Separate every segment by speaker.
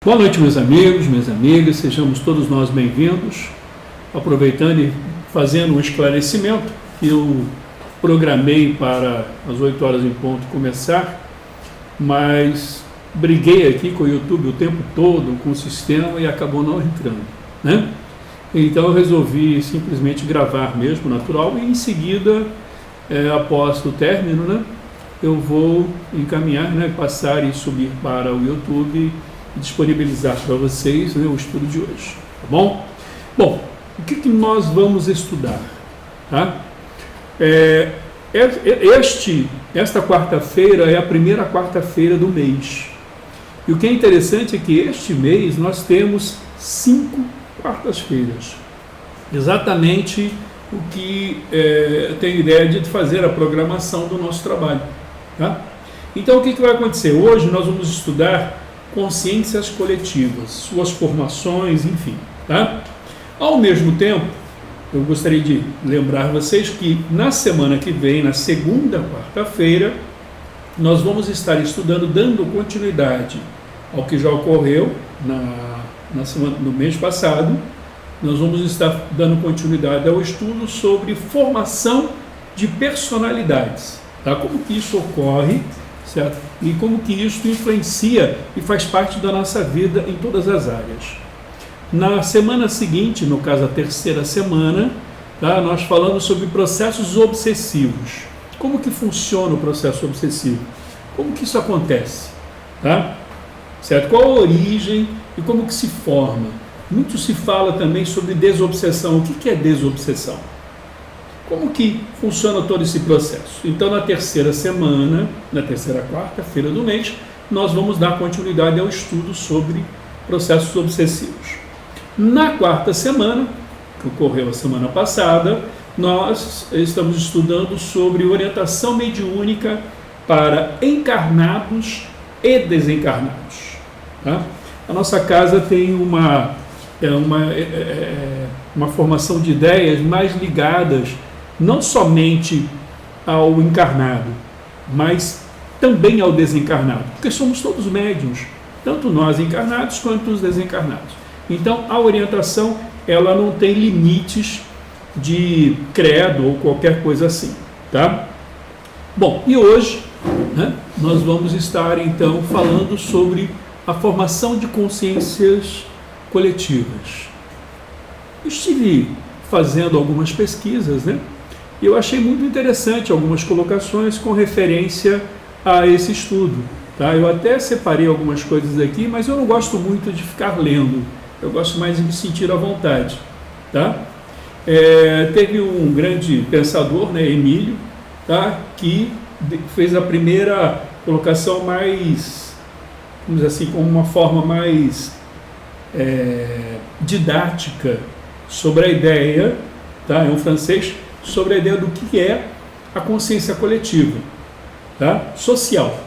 Speaker 1: Boa noite, meus amigos, minhas amigas, sejamos todos nós bem-vindos. Aproveitando e fazendo um esclarecimento que eu programei para as 8 horas em ponto começar, mas briguei aqui com o YouTube o tempo todo, com o sistema, e acabou não entrando, né? Então eu resolvi simplesmente gravar mesmo, natural, e em seguida, após o término, né, eu vou encaminhar, né, passar e subir para o YouTube e disponibilizar para vocês, né, o estudo de hoje, tá bom? Bom, o que nós vamos estudar? Tá? Esta quarta-feira é a primeira quarta-feira do mês. E o que é interessante é que este mês nós temos 5 quartas-feiras. Exatamente o que eu tenho ideia de fazer a programação do nosso trabalho. Tá? Então, o que vai acontecer? Hoje nós vamos estudar consciências coletivas, suas formações, enfim. Tá? Ao mesmo tempo, eu gostaria de lembrar vocês que na semana que vem, na segunda quarta-feira, nós vamos estar estudando, dando continuidade ao que já ocorreu no mês passado. Nós vamos estar dando continuidade ao estudo sobre formação de personalidades, tá? Como que isso ocorre, certo? E como que isso influencia e faz parte da nossa vida em todas as áreas. Na semana seguinte, no caso a terceira semana, tá, nós falamos sobre processos obsessivos. Como que funciona o processo obsessivo? Como que isso acontece? Tá? Certo? Qual a origem e como que se forma? Muito se fala também sobre desobsessão. O que é desobsessão? Como que funciona todo esse processo? Então, na terceira semana, na terceira quarta-feira do mês, nós vamos dar continuidade ao estudo sobre processos obsessivos. Na quarta semana, que ocorreu a semana passada, nós estamos estudando sobre orientação mediúnica para encarnados e desencarnados. Tá? A nossa casa tem uma formação de ideias mais ligadas não somente ao encarnado, mas também ao desencarnado, porque somos todos médiuns, tanto nós encarnados quanto os desencarnados. Então, a orientação, ela não tem limites de credo ou qualquer coisa assim, tá? Bom, e hoje, né, nós vamos estar, então, falando sobre a formação de consciências coletivas. Estive fazendo algumas pesquisas, né, e eu achei muito interessante algumas colocações com referência a esse estudo, tá? Eu até separei algumas coisas aqui, mas eu não gosto muito de ficar lendo. Eu gosto mais de me sentir à vontade, tá? Teve um grande pensador, né, Emílio, tá, que fez a primeira colocação mais, vamos dizer assim, como uma forma mais didática sobre a ideia, tá? É um francês, sobre a ideia do que é a consciência coletiva, tá? Social.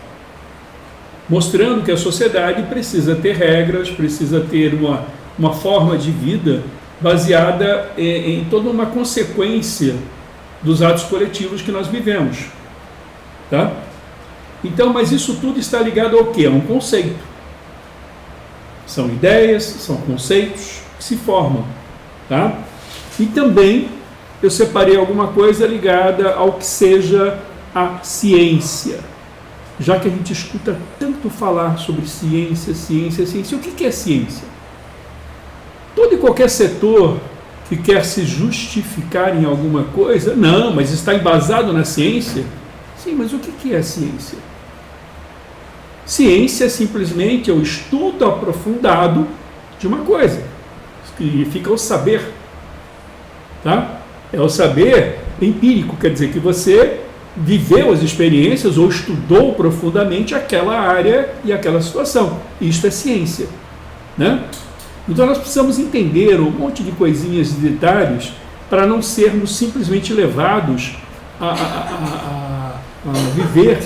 Speaker 1: Mostrando que a sociedade precisa ter regras, precisa ter uma forma de vida baseada em toda uma consequência dos atos coletivos que nós vivemos. Tá? Então, mas isso tudo está ligado ao quê? A um conceito. São ideias, são conceitos que se formam. Tá? E também eu separei alguma coisa ligada ao que seja a ciência. Já que a gente escuta tanto falar sobre ciência, ciência, ciência, o que é ciência? Todo e qualquer setor que quer se justificar em alguma coisa, não, mas está embasado na ciência? Sim, mas o que é ciência? Ciência simplesmente é o estudo aprofundado de uma coisa. Significa o saber. Tá? É o saber empírico, quer dizer que você viveu as experiências ou estudou profundamente aquela área e aquela situação. Isto é ciência, né? Então nós precisamos entender um monte de coisinhas, de detalhes, para não sermos simplesmente levados a viver,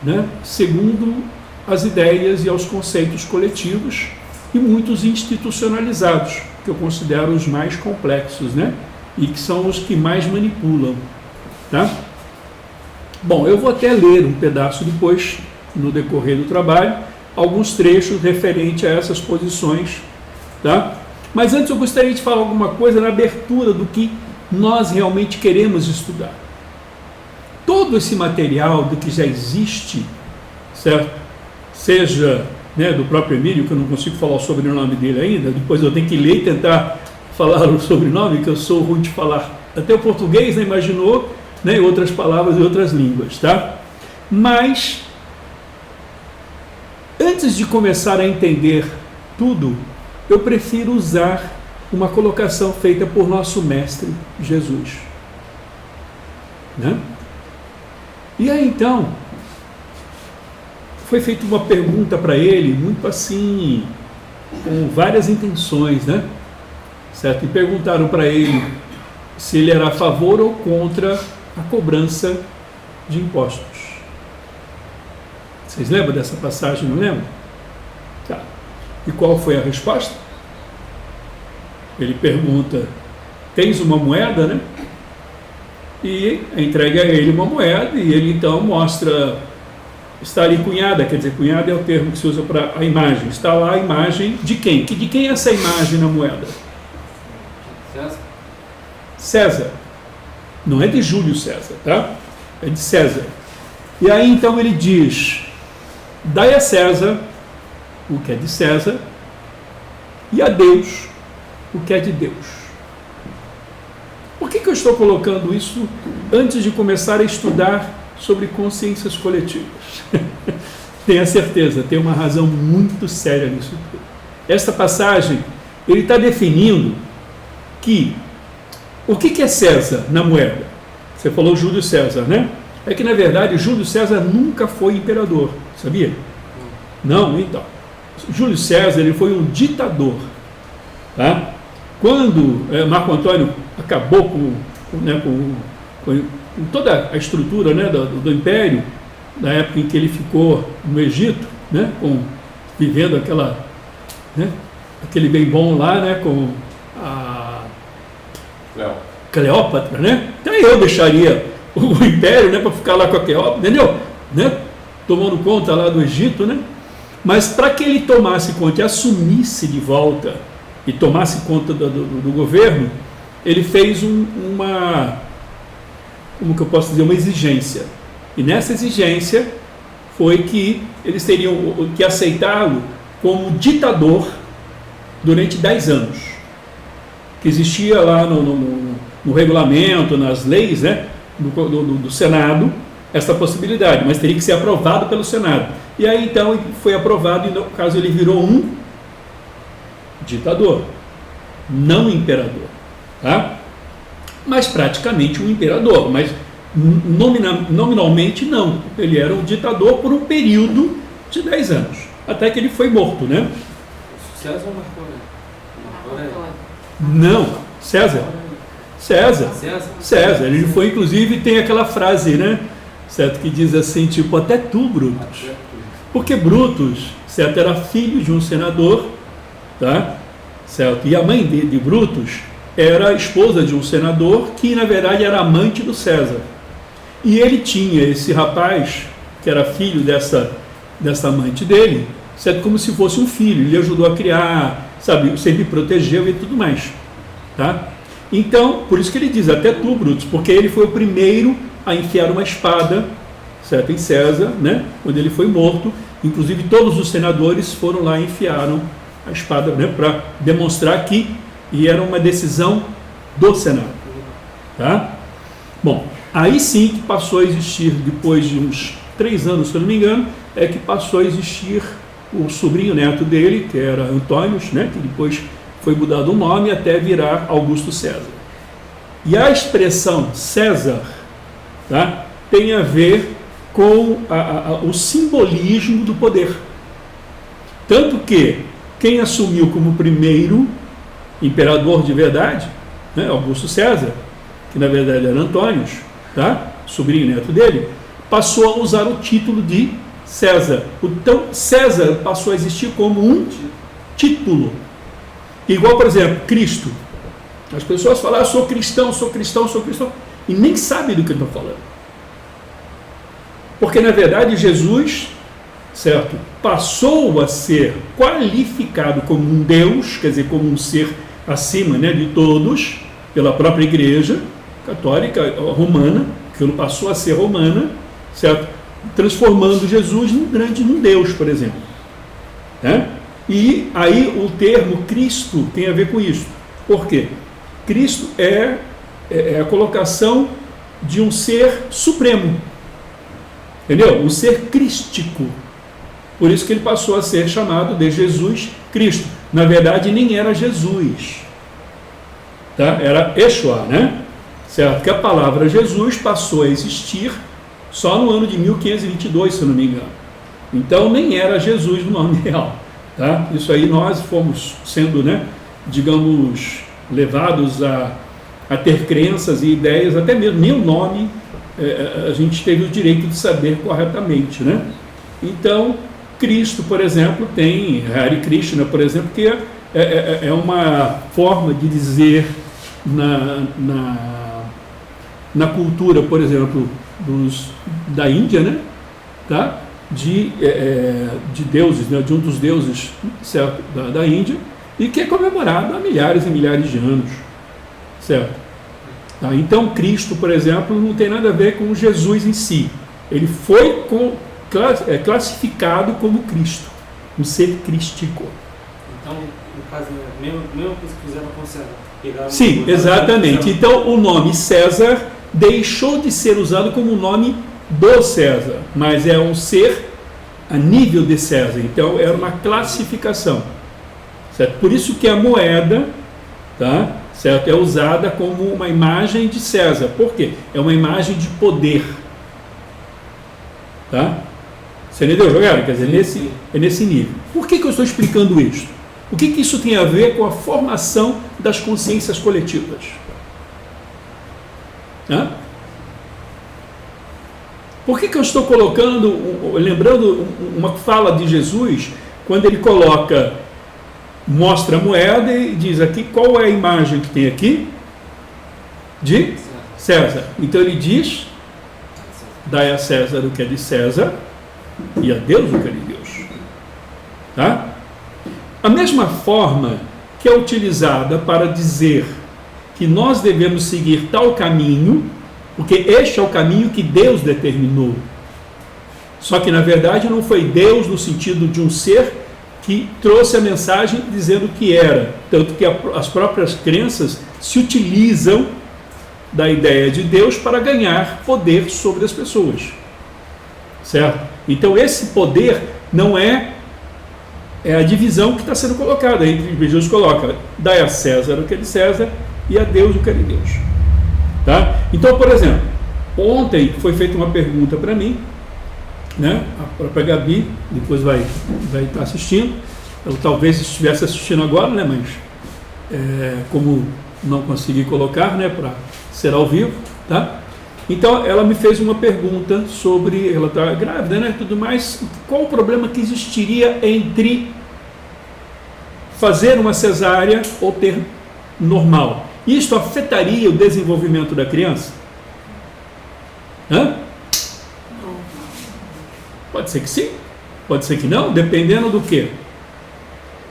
Speaker 1: né, segundo as ideias e aos conceitos coletivos e muitos institucionalizados, que eu considero os mais complexos, né, e que são os que mais manipulam. Tá? Bom, eu vou até ler um pedaço depois, no decorrer do trabalho, alguns trechos referente a essas posições, tá? Mas antes eu gostaria de falar alguma coisa na abertura do que nós realmente queremos estudar. Todo esse material do que já existe, certo? Seja, né, do próprio Emílio, que eu não consigo falar o sobrenome dele ainda, depois eu tenho que ler e tentar falar o sobrenome, que eu sou ruim de falar. Até o português, né, imaginou, né, outras palavras e outras línguas, tá? Mas, antes de começar a entender tudo, eu prefiro usar uma colocação feita por nosso mestre Jesus, né? E aí então foi feita uma pergunta para ele, muito assim, com várias intenções, né? Certo? E perguntaram para ele se ele era a favor ou contra a cobrança de impostos. Vocês lembram dessa passagem, não lembram? Tá. E qual foi a resposta? Ele pergunta, tens uma moeda, né? E entrega a ele uma moeda e ele então mostra, está ali cunhada, quer dizer, cunhada é o termo que se usa para a imagem. Está lá a imagem de quem? De quem é essa imagem na moeda?
Speaker 2: César.
Speaker 1: César. Não é de Júlio César, tá? É de César. E aí então ele diz, dai a César o que é de César e a Deus o que é de Deus. Por que eu estou colocando isso antes de começar a estudar sobre consciências coletivas? Tenha certeza, tem uma razão muito séria nisso tudo. Esta passagem, ele está definindo que o que é César na moeda? Você falou Júlio César, né? É que, na verdade, Júlio César nunca foi imperador, sabia? Não, então. Júlio César, ele foi um ditador, tá? Quando Marco Antônio acabou com toda a estrutura, né, do Império, na época em que ele ficou no Egito, né, vivendo aquele bem bom lá, né, com a Cleópatra, né? Então eu deixaria o Império, né, para ficar lá com a Cleópatra, entendeu? Né? Tomando conta lá do Egito, né? Mas para que ele tomasse conta e assumisse de volta e tomasse conta do governo, ele fez como que eu posso dizer, uma exigência. E nessa exigência foi que eles teriam que aceitá-lo como ditador durante 10 anos. Que existia lá no regulamento, nas leis, né, do Senado, essa possibilidade, mas teria que ser aprovado pelo Senado. E aí então foi aprovado e no caso ele virou um ditador, não imperador, tá? Mas praticamente um imperador, mas nominalmente não. Ele era um ditador por um período de 10 anos, até que ele foi morto, né?
Speaker 2: César ou Marco Aurélio?
Speaker 1: Não, César. Ele foi, inclusive, tem aquela frase, né? Certo, que diz assim, tipo, até tu, Brutus. Porque Brutus, certo, era filho de um senador, tá? Certo? E a mãe de Brutus era a esposa de um senador que, na verdade, era amante do César. E ele tinha esse rapaz, que era filho dessa amante dele, certo? Como se fosse um filho. Ele ajudou a criar, sabe? Sempre protegeu e tudo mais, tá? Então, por isso que ele diz, até tu, Brutus, porque ele foi o primeiro a enfiar uma espada, certo? Em César, né? Quando ele foi morto. Inclusive, todos os senadores foram lá e enfiaram a espada, né, para demonstrar que era uma decisão do Senado, tá? Bom, aí sim que passou a existir, depois de uns 3 anos, se eu não me engano, é que passou a existir o sobrinho neto dele, que era Antônio, né, que depois foi mudado o nome até virar Augusto César. E a expressão César, tá, tem a ver com o simbolismo do poder. Tanto que quem assumiu como primeiro imperador de verdade, né, Augusto César, que na verdade era Antônio, tá, sobrinho neto dele, passou a usar o título de César. Então, César passou a existir como um título. Igual, por exemplo, Cristo. As pessoas falam, sou cristão, e nem sabem do que eu estou falando. Porque, na verdade, Jesus certo, passou a ser qualificado como um Deus, quer dizer, como um ser acima, né, de todos, pela própria Igreja Católica Romana, que ele passou a ser romana, certo, transformando Jesus num Deus, por exemplo. Né? E aí o termo Cristo tem a ver com isso. Por quê? Cristo é a colocação de um ser supremo, entendeu? Um ser crístico. Por isso que ele passou a ser chamado de Jesus Cristo. Na verdade, nem era Jesus, tá? Era Yeshua, né? Certo? Que a palavra Jesus passou a existir só no ano de 1522, se eu não me engano. Então, nem era Jesus no nome real, tá? Isso aí nós fomos sendo, né, digamos, levados a ter crenças e ideias, até mesmo nem o nome a gente teve o direito de saber corretamente, né? Então, Cristo, por exemplo, tem Hare Krishna, por exemplo, que é uma forma de dizer na cultura, por exemplo, da Índia, né? Tá? De deuses, né? De um dos deuses, certo? Da Índia, e que é comemorado há milhares e milhares de anos, certo? Tá? Então, Cristo, por exemplo, não tem nada a ver com Jesus em si. Ele foi classificado como Cristo, um ser crístico.
Speaker 2: Então, no caso, mesmo coisa que fizeram com César.
Speaker 1: Sim, exatamente. Então, o nome César deixou de ser usado como o nome do César, mas é um ser a nível de César. Então, era uma classificação. Certo? Por isso que a moeda, tá, certo, é usada como uma imagem de César. Por quê? É uma imagem de poder. Tá? Você entendeu, jogado? Quer dizer, é nesse nível. Por que eu estou explicando isso? O que isso tem a ver com a formação das consciências coletivas? Hã? Por que eu estou lembrando uma fala de Jesus, quando ele mostra a moeda e diz aqui, qual é a imagem que tem aqui? De César. Então ele diz, dai a César o que é de César e a Deus o que é de Deus. Tá? A mesma forma que é utilizada para dizer que nós devemos seguir tal caminho, porque este é o caminho que Deus determinou. Só que, na verdade, não foi Deus no sentido de um ser que trouxe a mensagem dizendo o que era. Tanto que as próprias crenças se utilizam da ideia de Deus para ganhar poder sobre as pessoas. Certo? Então, esse poder não é a divisão que está sendo colocada. Jesus coloca, dai a César o que é de César e a Deus o que é de Deus. Tá? Então, por exemplo, ontem foi feita uma pergunta para mim, né? A própria Gabi depois vai estar assistindo. Eu talvez estivesse assistindo agora, né? Mas como não consegui colocar, né, para ser ao vivo, tá? Então ela me fez uma pergunta sobre, ela está grávida, né, tudo mais, qual o problema que existiria entre fazer uma cesárea ou ter normal? Isto afetaria o desenvolvimento da criança? Hã? Pode ser que sim, pode ser que não, dependendo do quê?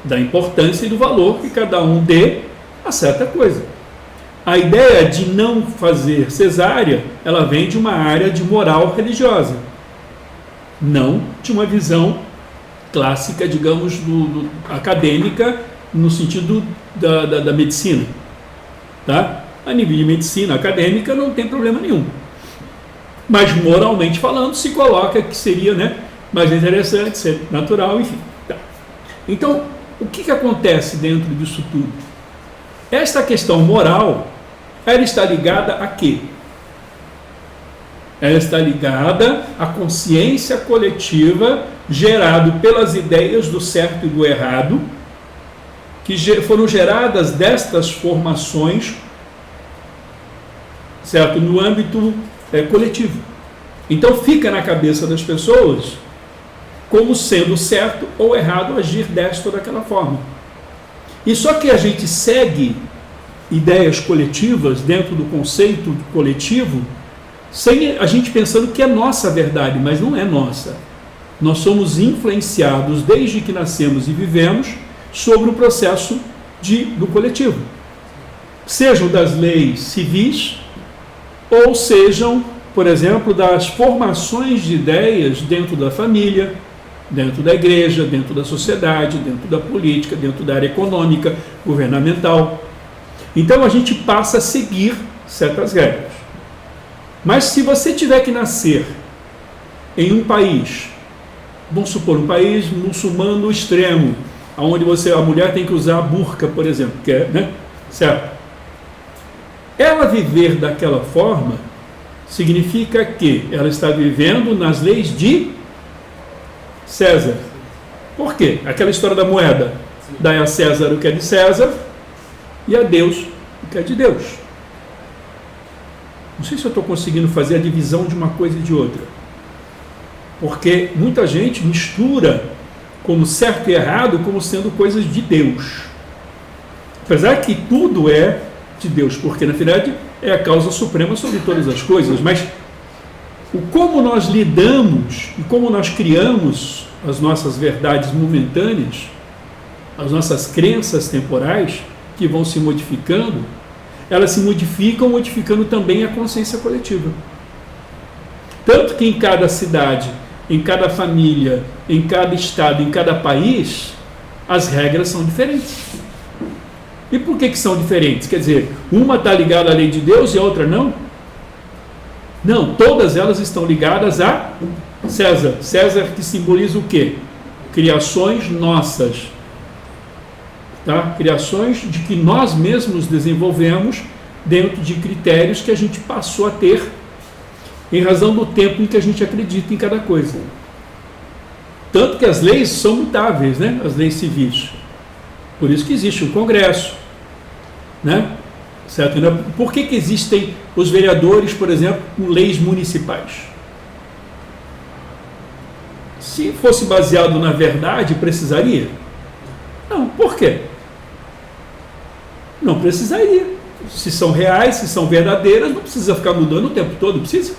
Speaker 1: Da importância e do valor que cada um dê a certa coisa. A ideia de não fazer cesárea, ela vem de uma área de moral religiosa, não de uma visão clássica, digamos, acadêmica, no sentido da medicina. Tá? A nível de medicina acadêmica não tem problema nenhum. Mas moralmente falando, se coloca que seria, né, mais interessante, ser natural, enfim. Tá. Então, o que acontece dentro disso tudo? Esta questão moral, ela está ligada a quê? Ela está ligada à consciência coletiva gerada pelas ideias do certo e do errado, que foram geradas destas formações, certo? No âmbito coletivo. Então fica na cabeça das pessoas como sendo certo ou errado agir desta ou daquela forma. E só que a gente segue ideias coletivas dentro do conceito coletivo, sem a gente pensando que é nossa verdade, mas não é nossa. Nós somos influenciados desde que nascemos e vivemos sobre o processo do coletivo. Sejam das leis civis ou sejam, por exemplo, das formações de ideias dentro da família, dentro da igreja, dentro da sociedade, dentro da política, dentro da área econômica, governamental. Então a gente passa a seguir certas regras. Mas se você tiver que nascer em um país, vamos supor, um país muçulmano extremo, onde a mulher tem que usar a burca, por exemplo, que é, né? Certo? Ela viver daquela forma significa que ela está vivendo nas leis de César. Por quê? Aquela história da moeda. Dai a César o que é de César e a Deus o que é de Deus. Não sei se eu estou conseguindo fazer a divisão de uma coisa e de outra. Porque muita gente mistura como certo e errado como sendo coisas de Deus. Apesar que tudo é de Deus, porque na verdade é a causa suprema sobre todas as coisas, mas o como nós lidamos e como nós criamos as nossas verdades momentâneas, as nossas crenças temporais que vão se modificando, elas se modificam, modificando também a consciência coletiva. Tanto que em cada cidade, em cada família, em cada estado, em cada país, as regras são diferentes. E por que são diferentes? Quer dizer, uma está ligada à lei de Deus e a outra não? Não, todas elas estão ligadas a César. César que simboliza o quê? Criações nossas. Tá? Criações de que nós mesmos desenvolvemos dentro de critérios que a gente passou a ter em razão do tempo em que a gente acredita em cada coisa. Tanto que as leis são mutáveis, né? As leis civis. Por isso que existe um Congresso, né? Certo? Por que existem os vereadores, por exemplo, com leis municipais? Se fosse baseado na verdade, precisaria? Não. Por quê? Não precisaria. Se são reais, se são verdadeiras, não precisa ficar mudando o tempo todo, precisa?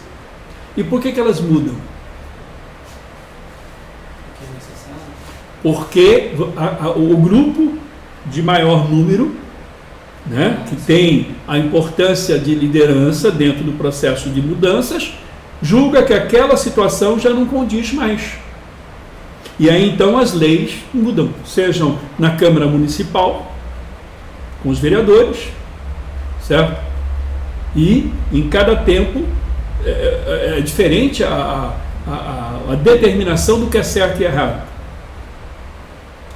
Speaker 1: E por que elas mudam? Porque o grupo de maior número, né, que tem a importância de liderança dentro do processo de mudanças, julga que aquela situação já não condiz mais. E aí então as leis mudam, sejam na Câmara Municipal, com os vereadores, certo? E em cada tempo é diferente a determinação do que é certo e errado.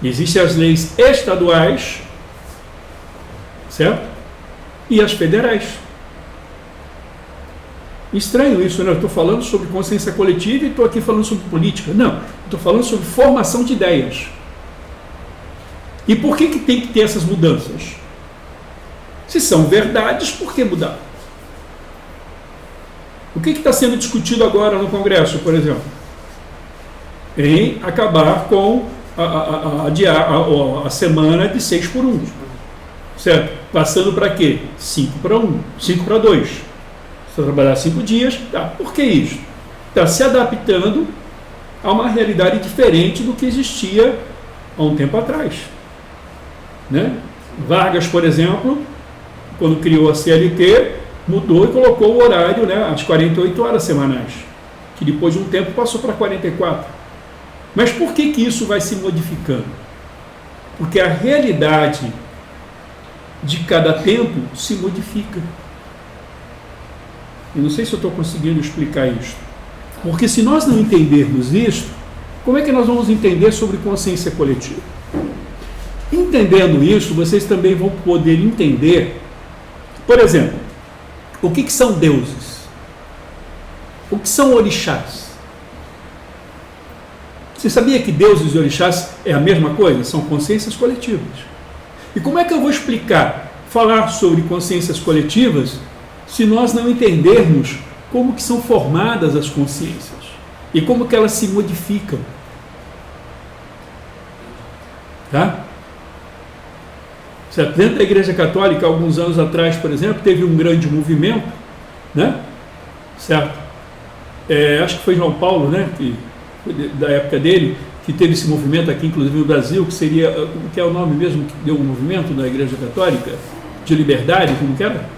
Speaker 1: Existem as leis estaduais, certo? E as federais. Estranho isso, né? Eu estou falando sobre consciência coletiva e estou aqui falando sobre política. Não, estou falando sobre formação de ideias. E por que tem que ter essas mudanças? Se são verdades, por que mudar? O que está sendo discutido agora no Congresso, por exemplo? Em acabar com a semana de 6 por 1. Certo? Passando para quê? 5 para 1, 5 para 2. Se eu trabalhar 5 dias, tá. Por que isso? Está se adaptando a uma realidade diferente do que existia há um tempo atrás. Né? Vargas, por exemplo, quando criou a CLT, mudou e colocou o horário, né, às 48 horas semanais, que depois de um tempo passou para 44. Mas por que isso vai se modificando? Porque a realidade de cada tempo se modifica. Eu não sei se eu estou conseguindo explicar isso. Porque se nós não entendermos isso, como é que nós vamos entender sobre consciência coletiva? Entendendo isso, vocês também vão poder entender, por exemplo, o que são deuses? O que são orixás? Você sabia que deuses e orixás é a mesma coisa? São consciências coletivas. E como é que eu vou falar sobre consciências coletivas, se nós não entendermos como que são formadas as consciências e como que elas se modificam? Tá? Certo? Dentro da Igreja Católica, alguns anos atrás, por exemplo, teve um grande movimento, né? Certo? Acho que foi João Paulo, né, que da época dele, que teve esse movimento aqui, inclusive no Brasil, que seria, como que é o nome mesmo que deu o movimento da Igreja Católica, de liberdade, como que era?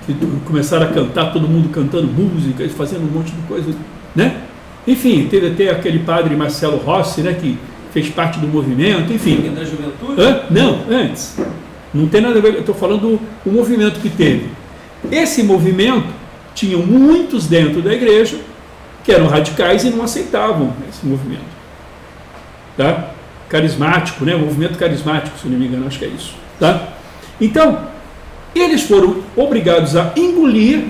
Speaker 1: Que começaram a cantar, todo mundo cantando música, fazendo um monte de coisa, né? Enfim, teve até aquele padre Marcelo Rossi, né, que fez parte do movimento, enfim.
Speaker 2: Da juventude?
Speaker 1: Não, antes. Não tem nada a ver, eu estou falando do movimento que teve. Esse movimento, tinham muitos dentro da igreja que eram radicais e não aceitavam esse movimento. Tá? Carismático, né? O movimento carismático, se não me engano, acho que é isso. Tá? Então, eles foram obrigados a engolir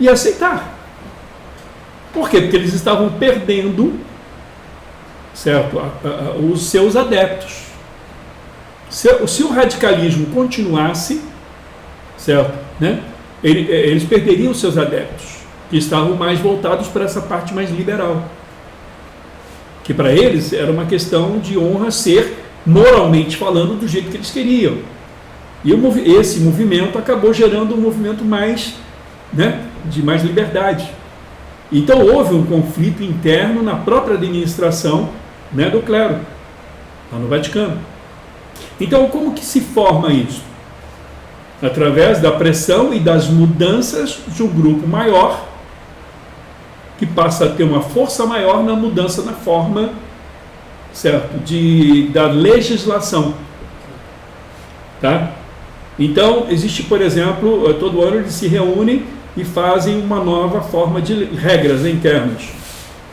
Speaker 1: e aceitar. Por quê? Porque eles estavam perdendo, certo, os seus adeptos. Se o radicalismo continuasse, certo, né, eles perderiam os seus adeptos, que estavam mais voltados para essa parte mais liberal. Que para eles era uma questão de honra ser, moralmente falando, do jeito que eles queriam. E esse movimento acabou gerando um movimento mais, né, de mais liberdade. Então houve um conflito interno na própria administração, né, do clero, lá no Vaticano. Então como que se forma isso? Através da pressão e das mudanças de um grupo maior, que passa a ter uma força maior na mudança na forma, certo, da legislação. Tá? Então, existe, por exemplo, todo ano eles se reúnem e fazem uma nova forma de regras internas,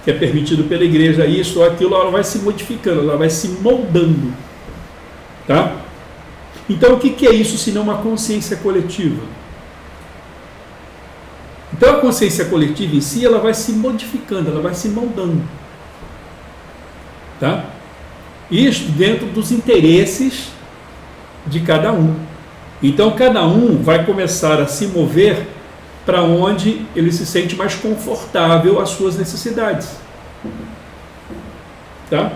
Speaker 1: que é permitido pela igreja, isso ou aquilo, ela vai se modificando, ela vai se moldando. Tá? Então, o que é isso senão uma consciência coletiva? Então, a consciência coletiva em si, ela vai se modificando, ela vai se moldando. Tá? Isso dentro dos interesses de cada um. Então, cada um vai começar a se mover para onde ele se sente mais confortável às suas necessidades. Tá?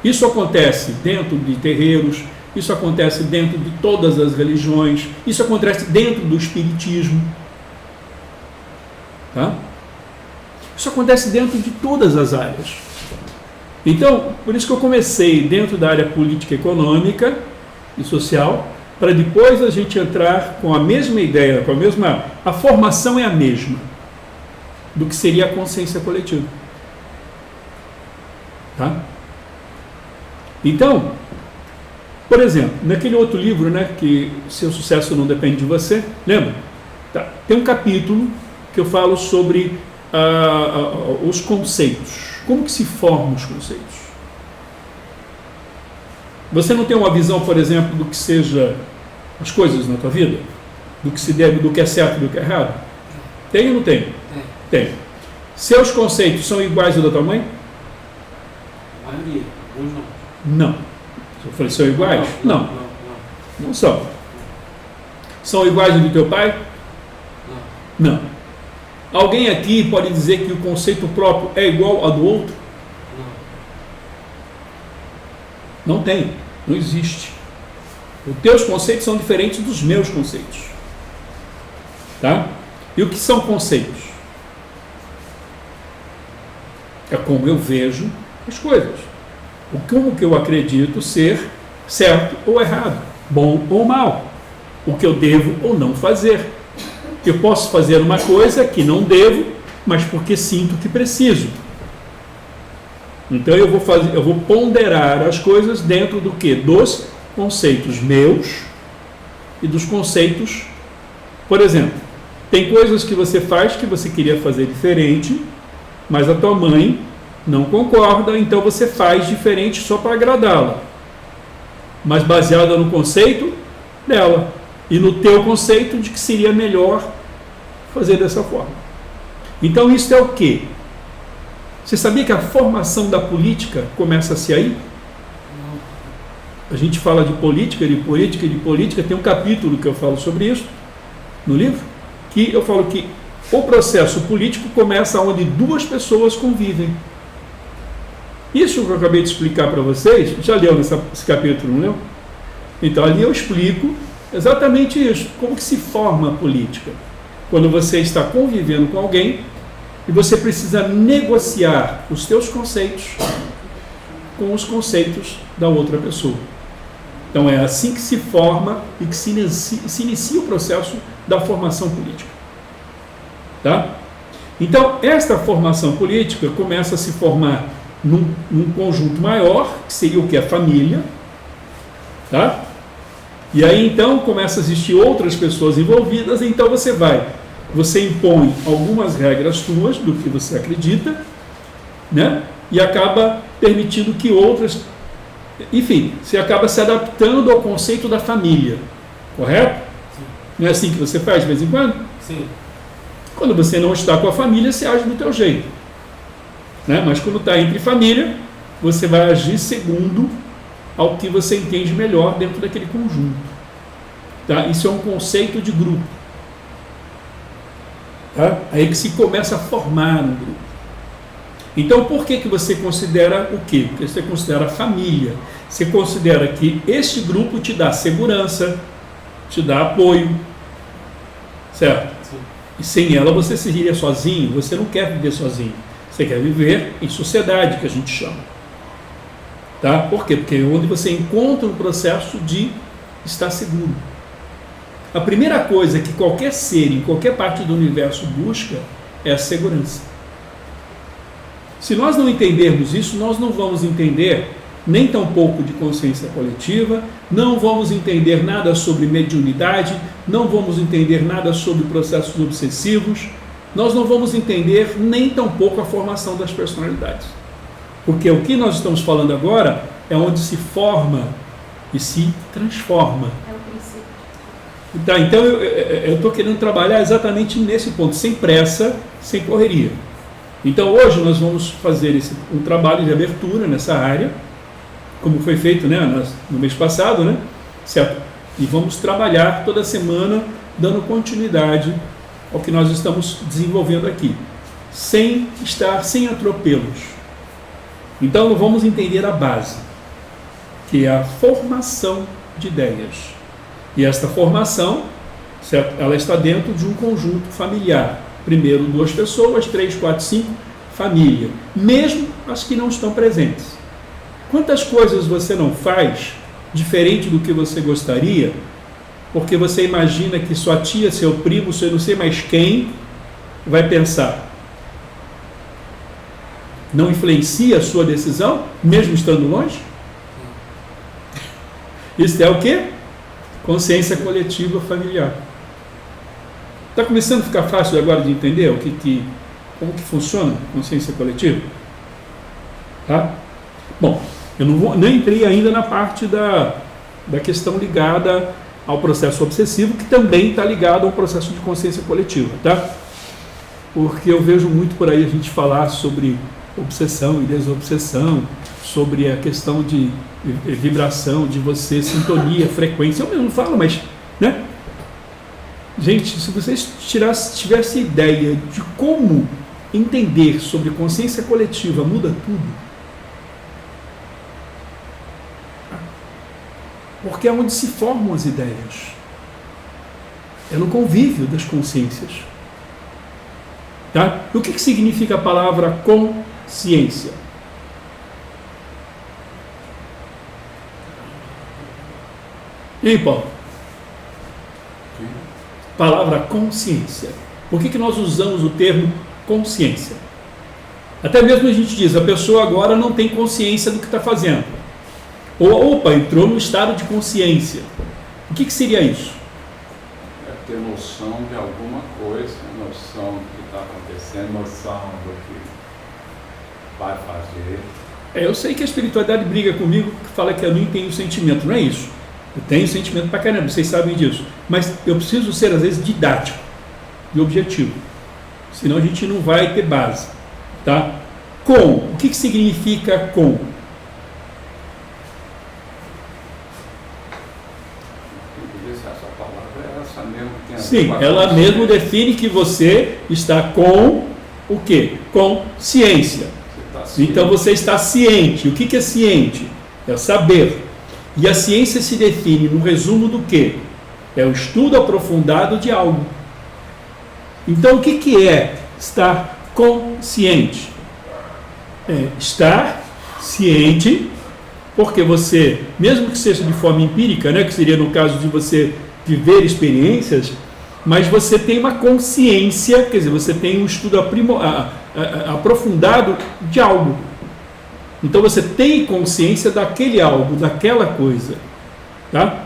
Speaker 1: Isso acontece dentro de terreiros, isso acontece dentro de todas as religiões, isso acontece dentro do espiritismo. Tá? Isso acontece dentro de todas as áreas. Então, por isso que eu comecei dentro da área política, econômica e social, para depois a gente entrar com a mesma ideia, com a mesma... A formação é a mesma do que seria a consciência coletiva. Tá? Então, por exemplo, naquele outro livro, né, que Seu Sucesso Não Depende de Você, lembra? Tá. Tem um capítulo que eu falo sobre os conceitos. Como que se formam os conceitos? Você não tem uma visão, por exemplo, do que seja as coisas na tua vida? Do que se deve, do que é certo e do que é errado? Tem ou não tem? Tem. Seus conceitos são iguais ao da tua mãe?
Speaker 2: A maioria, alguns não.
Speaker 1: Não. Eu falei, são iguais? Não. Não são. São iguais ao do teu pai? Não. Alguém aqui pode dizer que o conceito próprio é igual ao do outro? Não tem, não existe. Os teus conceitos são diferentes dos meus conceitos. Tá? E o que são conceitos? É como eu vejo as coisas. Como que eu acredito ser certo ou errado, bom ou mal. O que eu devo ou não fazer. Eu posso fazer uma coisa que não devo, mas porque sinto que preciso. Então eu vou ponderar as coisas dentro do quê? Dos conceitos meus e dos conceitos, por exemplo, tem coisas que você faz que você queria fazer diferente, mas a tua mãe não concorda, então você faz diferente só para agradá-la, mas baseada no conceito dela e no teu conceito de que seria melhor fazer dessa forma. Então isso é o quê? Você sabia que a formação da política começa-se aí? A gente fala de política, tem um capítulo que eu falo sobre isso no livro, que eu falo que o processo político começa onde duas pessoas convivem. Isso que eu acabei de explicar para vocês, já leu esse capítulo, não leu? Então ali eu explico exatamente isso, como que se forma a política. Quando você está convivendo com alguém E você precisa negociar os teus conceitos com os conceitos da outra pessoa. Então é assim que se forma e que se inicia o processo da formação política. Tá? Então, esta formação política começa a se formar num conjunto maior, que seria o que? A família. Tá? E aí, então, começa a existir outras pessoas envolvidas, então você impõe algumas regras suas, do que você acredita, né? E acaba permitindo que outras... Enfim, você acaba se adaptando ao conceito da família, correto?
Speaker 2: Sim.
Speaker 1: Não é assim que você faz de vez em quando?
Speaker 2: Sim.
Speaker 1: Quando você não está com a família, você age do teu jeito, né? Mas quando está entre família, você vai agir segundo ao que você entende melhor dentro daquele conjunto. Tá? Isso é um conceito de grupo. Tá? Aí que se começa a formar um grupo. Então, por que você considera o quê? Porque você considera a família. Você considera que este grupo te dá segurança, te dá apoio, certo?
Speaker 2: Sim.
Speaker 1: E sem ela você seria sozinho. Você não quer viver sozinho. Você quer viver em sociedade, que a gente chama. Tá? Por quê? Porque é onde você encontra um processo de estar seguro. A primeira coisa que qualquer ser, em qualquer parte do universo, busca é a segurança. Se nós não entendermos isso, nós não vamos entender nem tampouco de consciência coletiva, não vamos entender nada sobre mediunidade, não vamos entender nada sobre processos obsessivos, nós não vamos entender nem tampouco a formação das personalidades. Porque o que nós estamos falando agora é onde se forma e se transforma.
Speaker 3: É o princípio.
Speaker 1: Tá, então eu estou querendo trabalhar exatamente nesse ponto, sem pressa, sem correria. Então hoje nós vamos fazer um trabalho de abertura nessa área, como foi feito, né, no mês passado, né, certo? E vamos trabalhar toda semana dando continuidade ao que nós estamos desenvolvendo aqui, sem atropelos. Então vamos entender a base, que é a formação de ideias. E esta formação, certo? Ela está dentro de um conjunto familiar. Primeiro 2 pessoas, 3, 4, 5, família. Mesmo as que não estão presentes. Quantas coisas você não faz, diferente do que você gostaria, porque você imagina que sua tia, seu primo, seu não sei mais quem, vai pensar? Não influencia a sua decisão, mesmo estando longe? Isso é o quê? Consciência coletiva familiar. Está começando a ficar fácil agora de entender como que funciona a consciência coletiva? Tá? Bom, eu não entrei ainda na parte da questão ligada ao processo obsessivo, que também está ligado ao processo de consciência coletiva, tá? Porque eu vejo muito por aí a gente falar sobre obsessão e desobsessão, sobre a questão de vibração, de você, sintonia, frequência. Eu mesmo falo, mas, né? Gente, se vocês tivessem ideia de como entender sobre consciência coletiva muda tudo. Porque é onde se formam as ideias. É no convívio das consciências. Tá? E o que significa a palavra consciência? E aí, Paulo? Palavra consciência. Por que nós usamos o termo consciência? Até mesmo a gente diz, a pessoa agora não tem consciência do que está fazendo. Ou, opa, entrou no estado de consciência. O que seria isso?
Speaker 4: É ter noção de alguma coisa, noção do que está acontecendo, noção do que vai fazer.
Speaker 1: Eu sei que a espiritualidade briga comigo, que fala que eu nem tenho sentimento, não é isso. Eu tenho sentimento pra caramba, vocês sabem disso. Mas eu preciso ser, às vezes, didático e objetivo. Senão a gente não vai ter base. Tá? O que significa com?
Speaker 4: Essa palavra é essa mesmo que tem a ver
Speaker 1: Sim,
Speaker 4: com a
Speaker 1: ela
Speaker 4: consciência.
Speaker 1: mesmo define que você está com o quê? Consciência. Então você está ciente. O que é ciente? É saber. E a ciência se define no resumo do quê? É o estudo aprofundado de algo. Então o que é estar consciente. Estar ciente, porque você, mesmo que seja de forma empírica, né, que seria no caso de você viver experiências, mas você tem uma consciência, quer dizer, você tem um estudo aprofundado de algo. Então você tem consciência daquele algo, daquela coisa. Tá?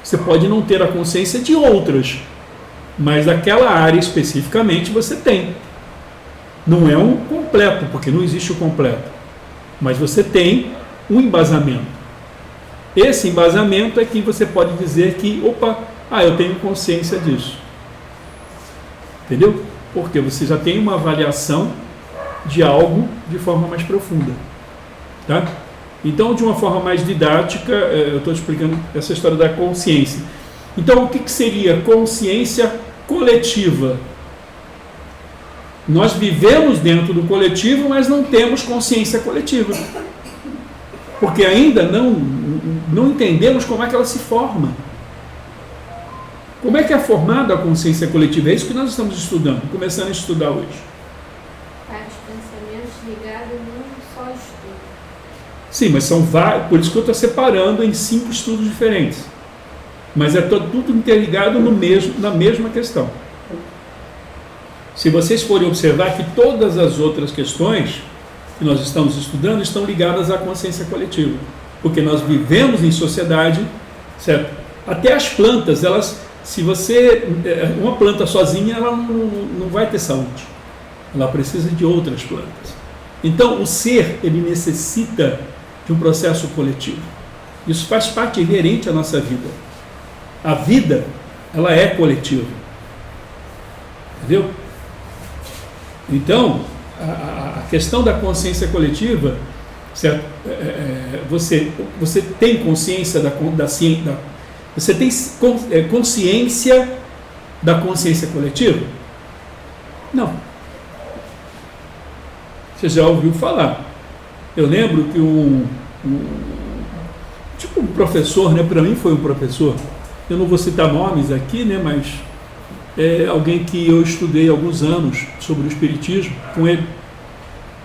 Speaker 1: Você pode não ter a consciência de outras, mas daquela área especificamente você tem. Não é um completo, porque não existe o completo, mas você tem um embasamento. Esse embasamento é que você pode dizer que, eu tenho consciência disso. Entendeu? Porque você já tem uma avaliação de algo de forma mais profunda. Tá? Então, de uma forma mais didática, eu estou explicando essa história da consciência. Então, o que seria consciência coletiva? Nós vivemos dentro do coletivo, mas não temos consciência coletiva. Porque ainda não entendemos como é que ela se forma. Como é que é formada a consciência coletiva? É isso que nós estamos estudando, começando a estudar hoje.
Speaker 3: Vários pensamentos ligados num só estudo.
Speaker 1: Sim, mas são vários, por isso que eu estou separando em 5 estudos diferentes. Mas é tudo interligado na mesma questão. Se vocês forem observar que todas as outras questões que nós estamos estudando estão ligadas à consciência coletiva, porque nós vivemos em sociedade, certo? Até as plantas, uma planta sozinha, ela não vai ter saúde, ela precisa de outras plantas. Então, o ser, ele necessita de um processo coletivo. Isso faz parte inerente à nossa vida. A vida, ela é coletiva. Entendeu? Então, a questão da consciência coletiva, certo? Você tem consciência você tem consciência da consciência coletiva? Não. Você já ouviu falar. Eu lembro que um professor, né, para mim foi um professor, eu não vou citar nomes aqui, né, mas alguém que eu estudei há alguns anos sobre o espiritismo com ele,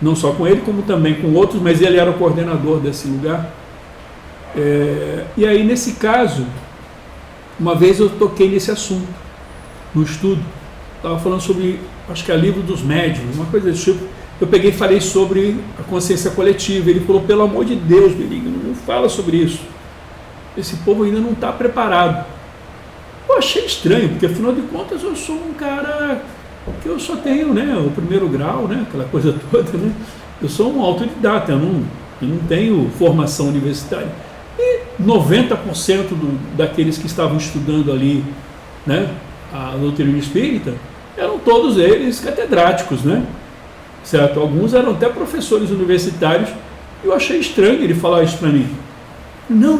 Speaker 1: não só com ele, como também com outros, mas ele era o coordenador desse lugar. E aí, nesse caso, uma vez eu toquei nesse assunto, no estudo, estava falando sobre, acho que é Livro dos Médiuns, uma coisa desse tipo. Eu peguei e falei sobre a consciência coletiva. Ele falou, pelo amor de Deus, Benigno, não fala sobre isso. Esse povo ainda não está preparado. Eu achei estranho, porque afinal de contas eu sou um cara que eu só tenho, né, o 1º grau, né, aquela coisa toda, né? Eu sou um autodidata, eu não tenho formação universitária. E 90% daqueles que estavam estudando ali, né, a doutrina espírita, eram todos eles catedráticos, né? Certo? Alguns eram até professores universitários. Eu achei estranho ele falar isso para mim. Não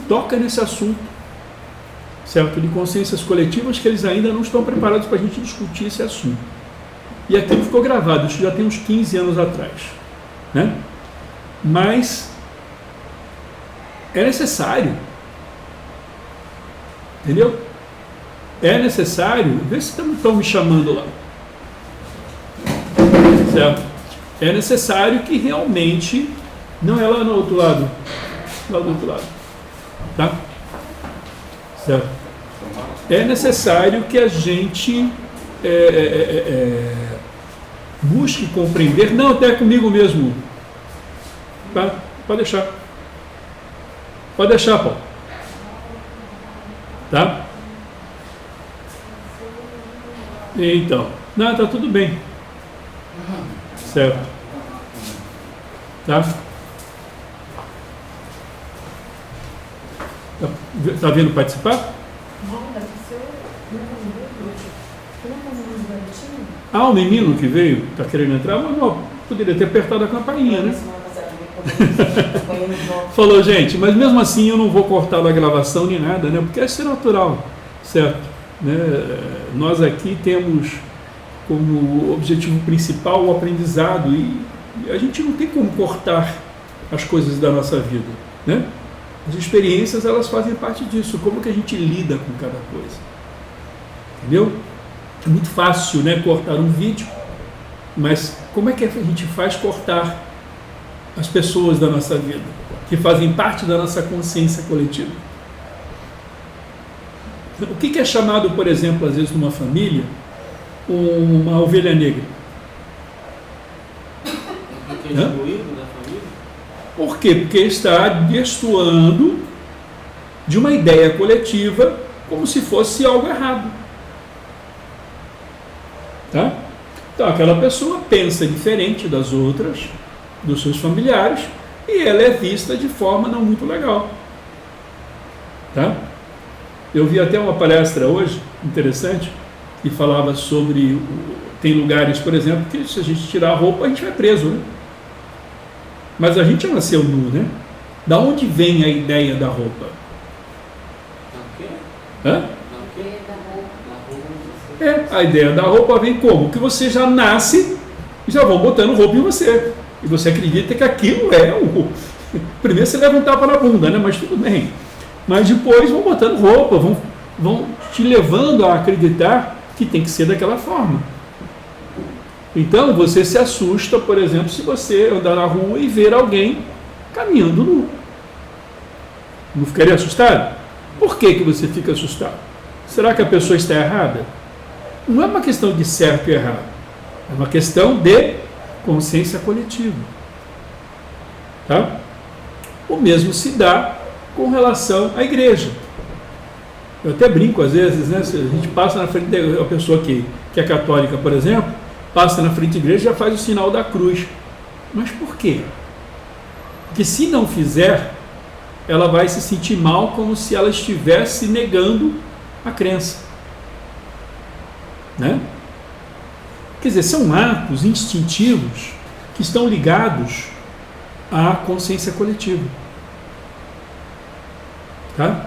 Speaker 1: toca nesse assunto, certo? De consciências coletivas, que eles ainda não estão preparados para a gente discutir esse assunto. E aquilo ficou gravado, isso já tem uns 15 anos atrás, né? Mas é necessário, entendeu? É necessário. Vê se estão me chamando lá, certo? É necessário que realmente, não é lá no outro lado, lá do outro lado, tá? Certo? É necessário que a gente busque compreender, não, até comigo mesmo, tá? Pode deixar, Paulo, tá? Então, não, tá tudo bem, certo? Tá? Tá vindo participar? O menino que veio, está querendo entrar, mas não, poderia ter apertado a campainha, né? Falou, gente, mas mesmo assim eu não vou cortar a gravação nem nada, né? Porque isso é natural, certo? Né? Nós aqui temos como objetivo principal o aprendizado e a gente não tem como cortar as coisas da nossa vida, né? As experiências, elas fazem parte disso, como que a gente lida com cada coisa, entendeu? É muito fácil, né, cortar um vídeo, Mas como é que a gente faz cortar as pessoas da nossa vida, que fazem parte da nossa consciência coletiva? O que é chamado, por exemplo, às vezes numa família, uma ovelha negra?
Speaker 2: Porque é excluído da família?
Speaker 1: Por quê? Porque está destoando de uma ideia coletiva como se fosse algo errado. Tá? Então aquela pessoa pensa diferente das outras, dos seus familiares, e ela é vista de forma não muito legal. Tá? Eu vi até uma palestra hoje, interessante, que falava sobre, tem lugares, por exemplo, que se a gente tirar a roupa, a gente vai preso, né? Mas a gente já nasceu nu, né? Da onde vem a ideia da roupa? Hã? A ideia da roupa vem como? Que você já nasce e já vão botando roupa em você. E você acredita que aquilo é o... Primeiro você leva um tapa na bunda, né? Mas tudo bem. Mas depois vão botando roupa, vão te levando a acreditar que tem que ser daquela forma. Então você se assusta, por exemplo, se você andar na rua e ver alguém caminhando nu. Não ficaria assustado? Por que você fica assustado? Será que a pessoa está errada? Não é uma questão de certo e errado. É uma questão de consciência coletiva. Tá? O mesmo se dá com relação à igreja. Eu até brinco às vezes, né? Se a gente passa na frente da pessoa que é católica, por exemplo, passa na frente da igreja e já faz o sinal da cruz. Mas por quê? Porque se não fizer, ela vai se sentir mal como se ela estivesse negando a crença. Né? Quer dizer, são atos instintivos que estão ligados à consciência coletiva. Tá?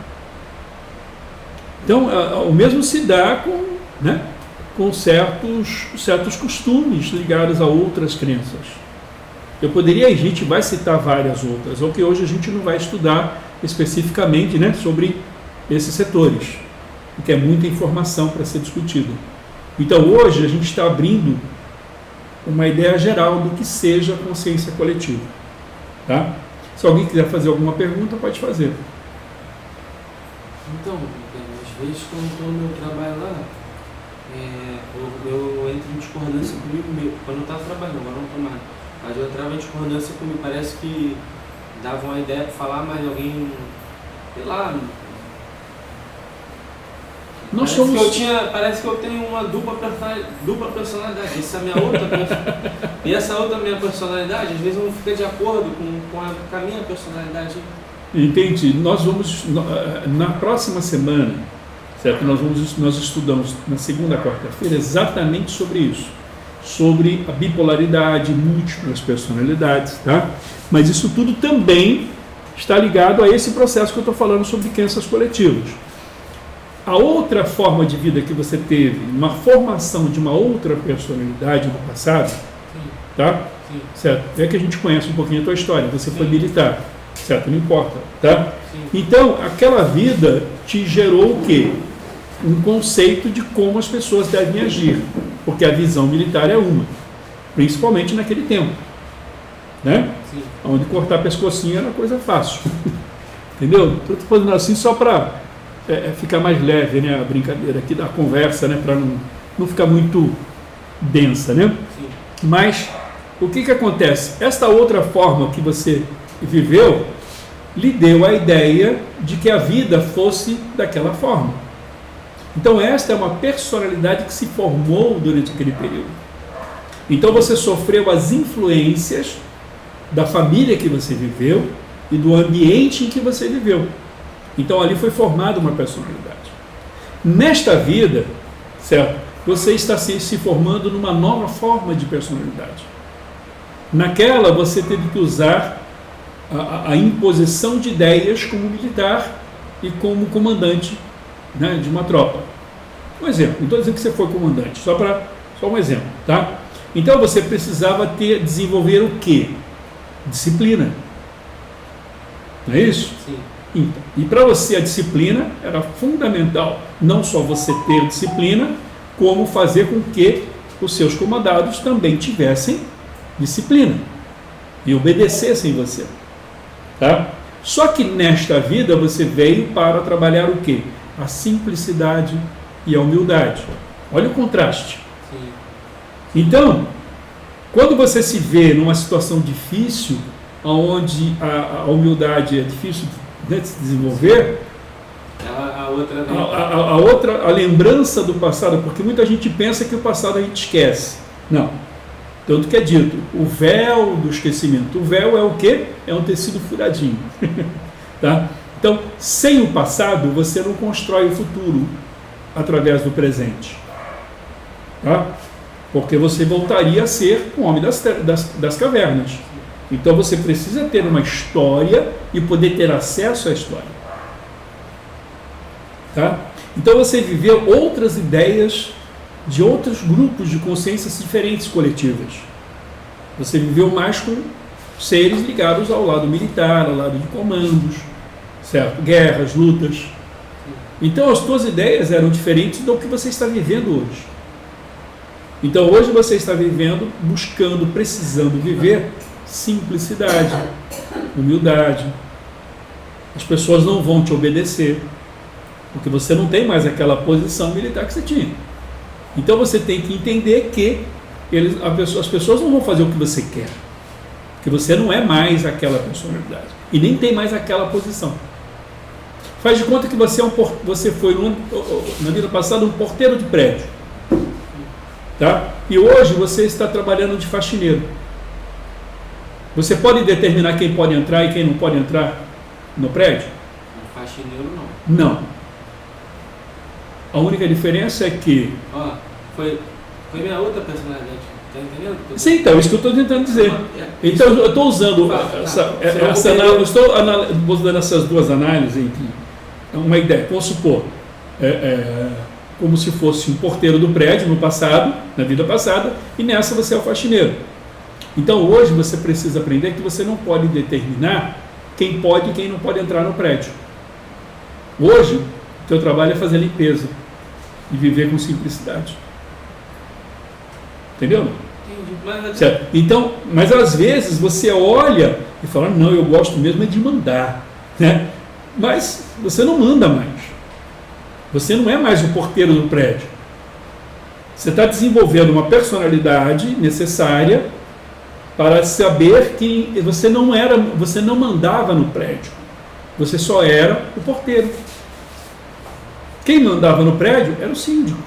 Speaker 1: Então, o mesmo se dá com, né, com certos costumes ligados a outras crenças. Eu poderia, a gente vai citar várias outras, ou que hoje a gente não vai estudar especificamente, né, sobre esses setores, porque é muita informação para ser discutida. Então, hoje a gente está abrindo uma ideia geral do que seja consciência coletiva. Tá? Se alguém quiser fazer alguma pergunta, pode fazer.
Speaker 2: Então, às vezes quando estou no meu trabalho lá, eu entro em discordância comigo mesmo. Quando eu estava trabalhando, agora não estou mais. Mas eu entrava em discordância comigo. Parece que dava uma ideia para falar, mas alguém, sei lá... Parece que eu tenho uma dupla personalidade. Essa é a minha outra personalidade. E essa outra minha personalidade, às vezes não fica de acordo com a minha personalidade.
Speaker 1: Entendi. Nós vamos, na próxima semana, certo? Nós estudamos na segunda, quarta-feira exatamente sobre isso. Sobre a bipolaridade, múltiplas personalidades, tá? Mas isso tudo também está ligado a esse processo que eu estou falando sobre crenças coletivas. A outra forma de vida que você teve, uma formação de uma outra personalidade no passado, sim, tá? Sim. Certo? É que a gente conhece um pouquinho a tua história, você sim, foi militar, certo? Não importa, tá? Sim. Então, aquela vida te gerou o quê? Um conceito de como as pessoas devem agir, porque a visão militar é uma, principalmente naquele tempo, né? Sim. Onde cortar pescocinho era coisa fácil, entendeu? Estou fazendo assim só para ficar mais leve, né, a brincadeira aqui da conversa, né, para não ficar muito densa, né? Sim. Mas o que acontece? Esta outra forma que você viveu lhe deu a ideia de que a vida fosse daquela forma. Então esta é uma personalidade que se formou durante aquele período. Então você sofreu as influências da família que você viveu e do ambiente em que você viveu. Então ali foi formada uma personalidade. Nesta vida, certo? Você está se formando numa nova forma de personalidade. Naquela você teve que usar a imposição de ideias como militar e como comandante, né, de uma tropa. Um exemplo, não estou dizendo que você foi comandante, só um exemplo, tá? Então você precisava desenvolver o quê? Disciplina. Não é isso? Sim. Então, e para você a disciplina era fundamental, não só você ter disciplina, como fazer com que os seus comandados também tivessem disciplina e obedecessem você. Tá? Só que nesta vida você veio para trabalhar o quê? A simplicidade e a humildade. Olha o contraste.
Speaker 2: Sim.
Speaker 1: Então, quando você se vê numa situação difícil, onde a humildade é difícil de se desenvolver, a lembrança do passado, porque muita gente pensa que o passado a gente esquece. Não. Tanto que é dito, o véu do esquecimento. O véu é o quê? É um tecido furadinho. Tá? Então, sem o passado, você não constrói o futuro através do presente. Tá? Porque você voltaria a ser um homem das cavernas. Então você precisa ter uma história e poder ter acesso à história. Tá? Então você viveu outras ideias de outros grupos de consciências diferentes coletivas. Você viveu mais com seres ligados ao lado militar, ao lado de comandos, certo? Guerras, lutas. Então as suas ideias eram diferentes do que você está vivendo hoje. Então hoje você está vivendo, buscando, precisando viver simplicidade, humildade. As pessoas não vão te obedecer, porque você não tem mais aquela posição militar que você tinha. Então você tem que entender que as pessoas não vão fazer o que você quer, porque você não é mais aquela personalidade e nem tem mais aquela posição. Faz de conta que você foi na vida passada um porteiro de prédio, tá? E hoje você está trabalhando de faxineiro. Você pode determinar quem pode entrar e quem não pode entrar no prédio?
Speaker 2: Faxineiro não.
Speaker 1: Não. A única diferença é que...
Speaker 2: Foi minha outra personalidade. Tá entendendo?
Speaker 1: Sim, então, isso que eu estou tentando dizer. Então, eu estou usando essa análise, estou dando essas duas análises entre uma ideia. Vamos supor, como se fosse um porteiro do prédio no passado, na vida passada, e nessa você é o faxineiro. Então, hoje você precisa aprender que você não pode determinar quem pode e quem não pode entrar no prédio. Hoje, o teu trabalho é fazer limpeza e viver com simplicidade. Entendeu?
Speaker 2: Entendi.
Speaker 1: Certo? Então, mas às vezes você olha e fala, não, eu gosto mesmo é de mandar, né? Mas você não manda mais. Você não é mais o porteiro do prédio. Você está desenvolvendo uma personalidade necessária para saber que você não mandava no prédio. Você só era o porteiro. Quem mandava no prédio era o síndico.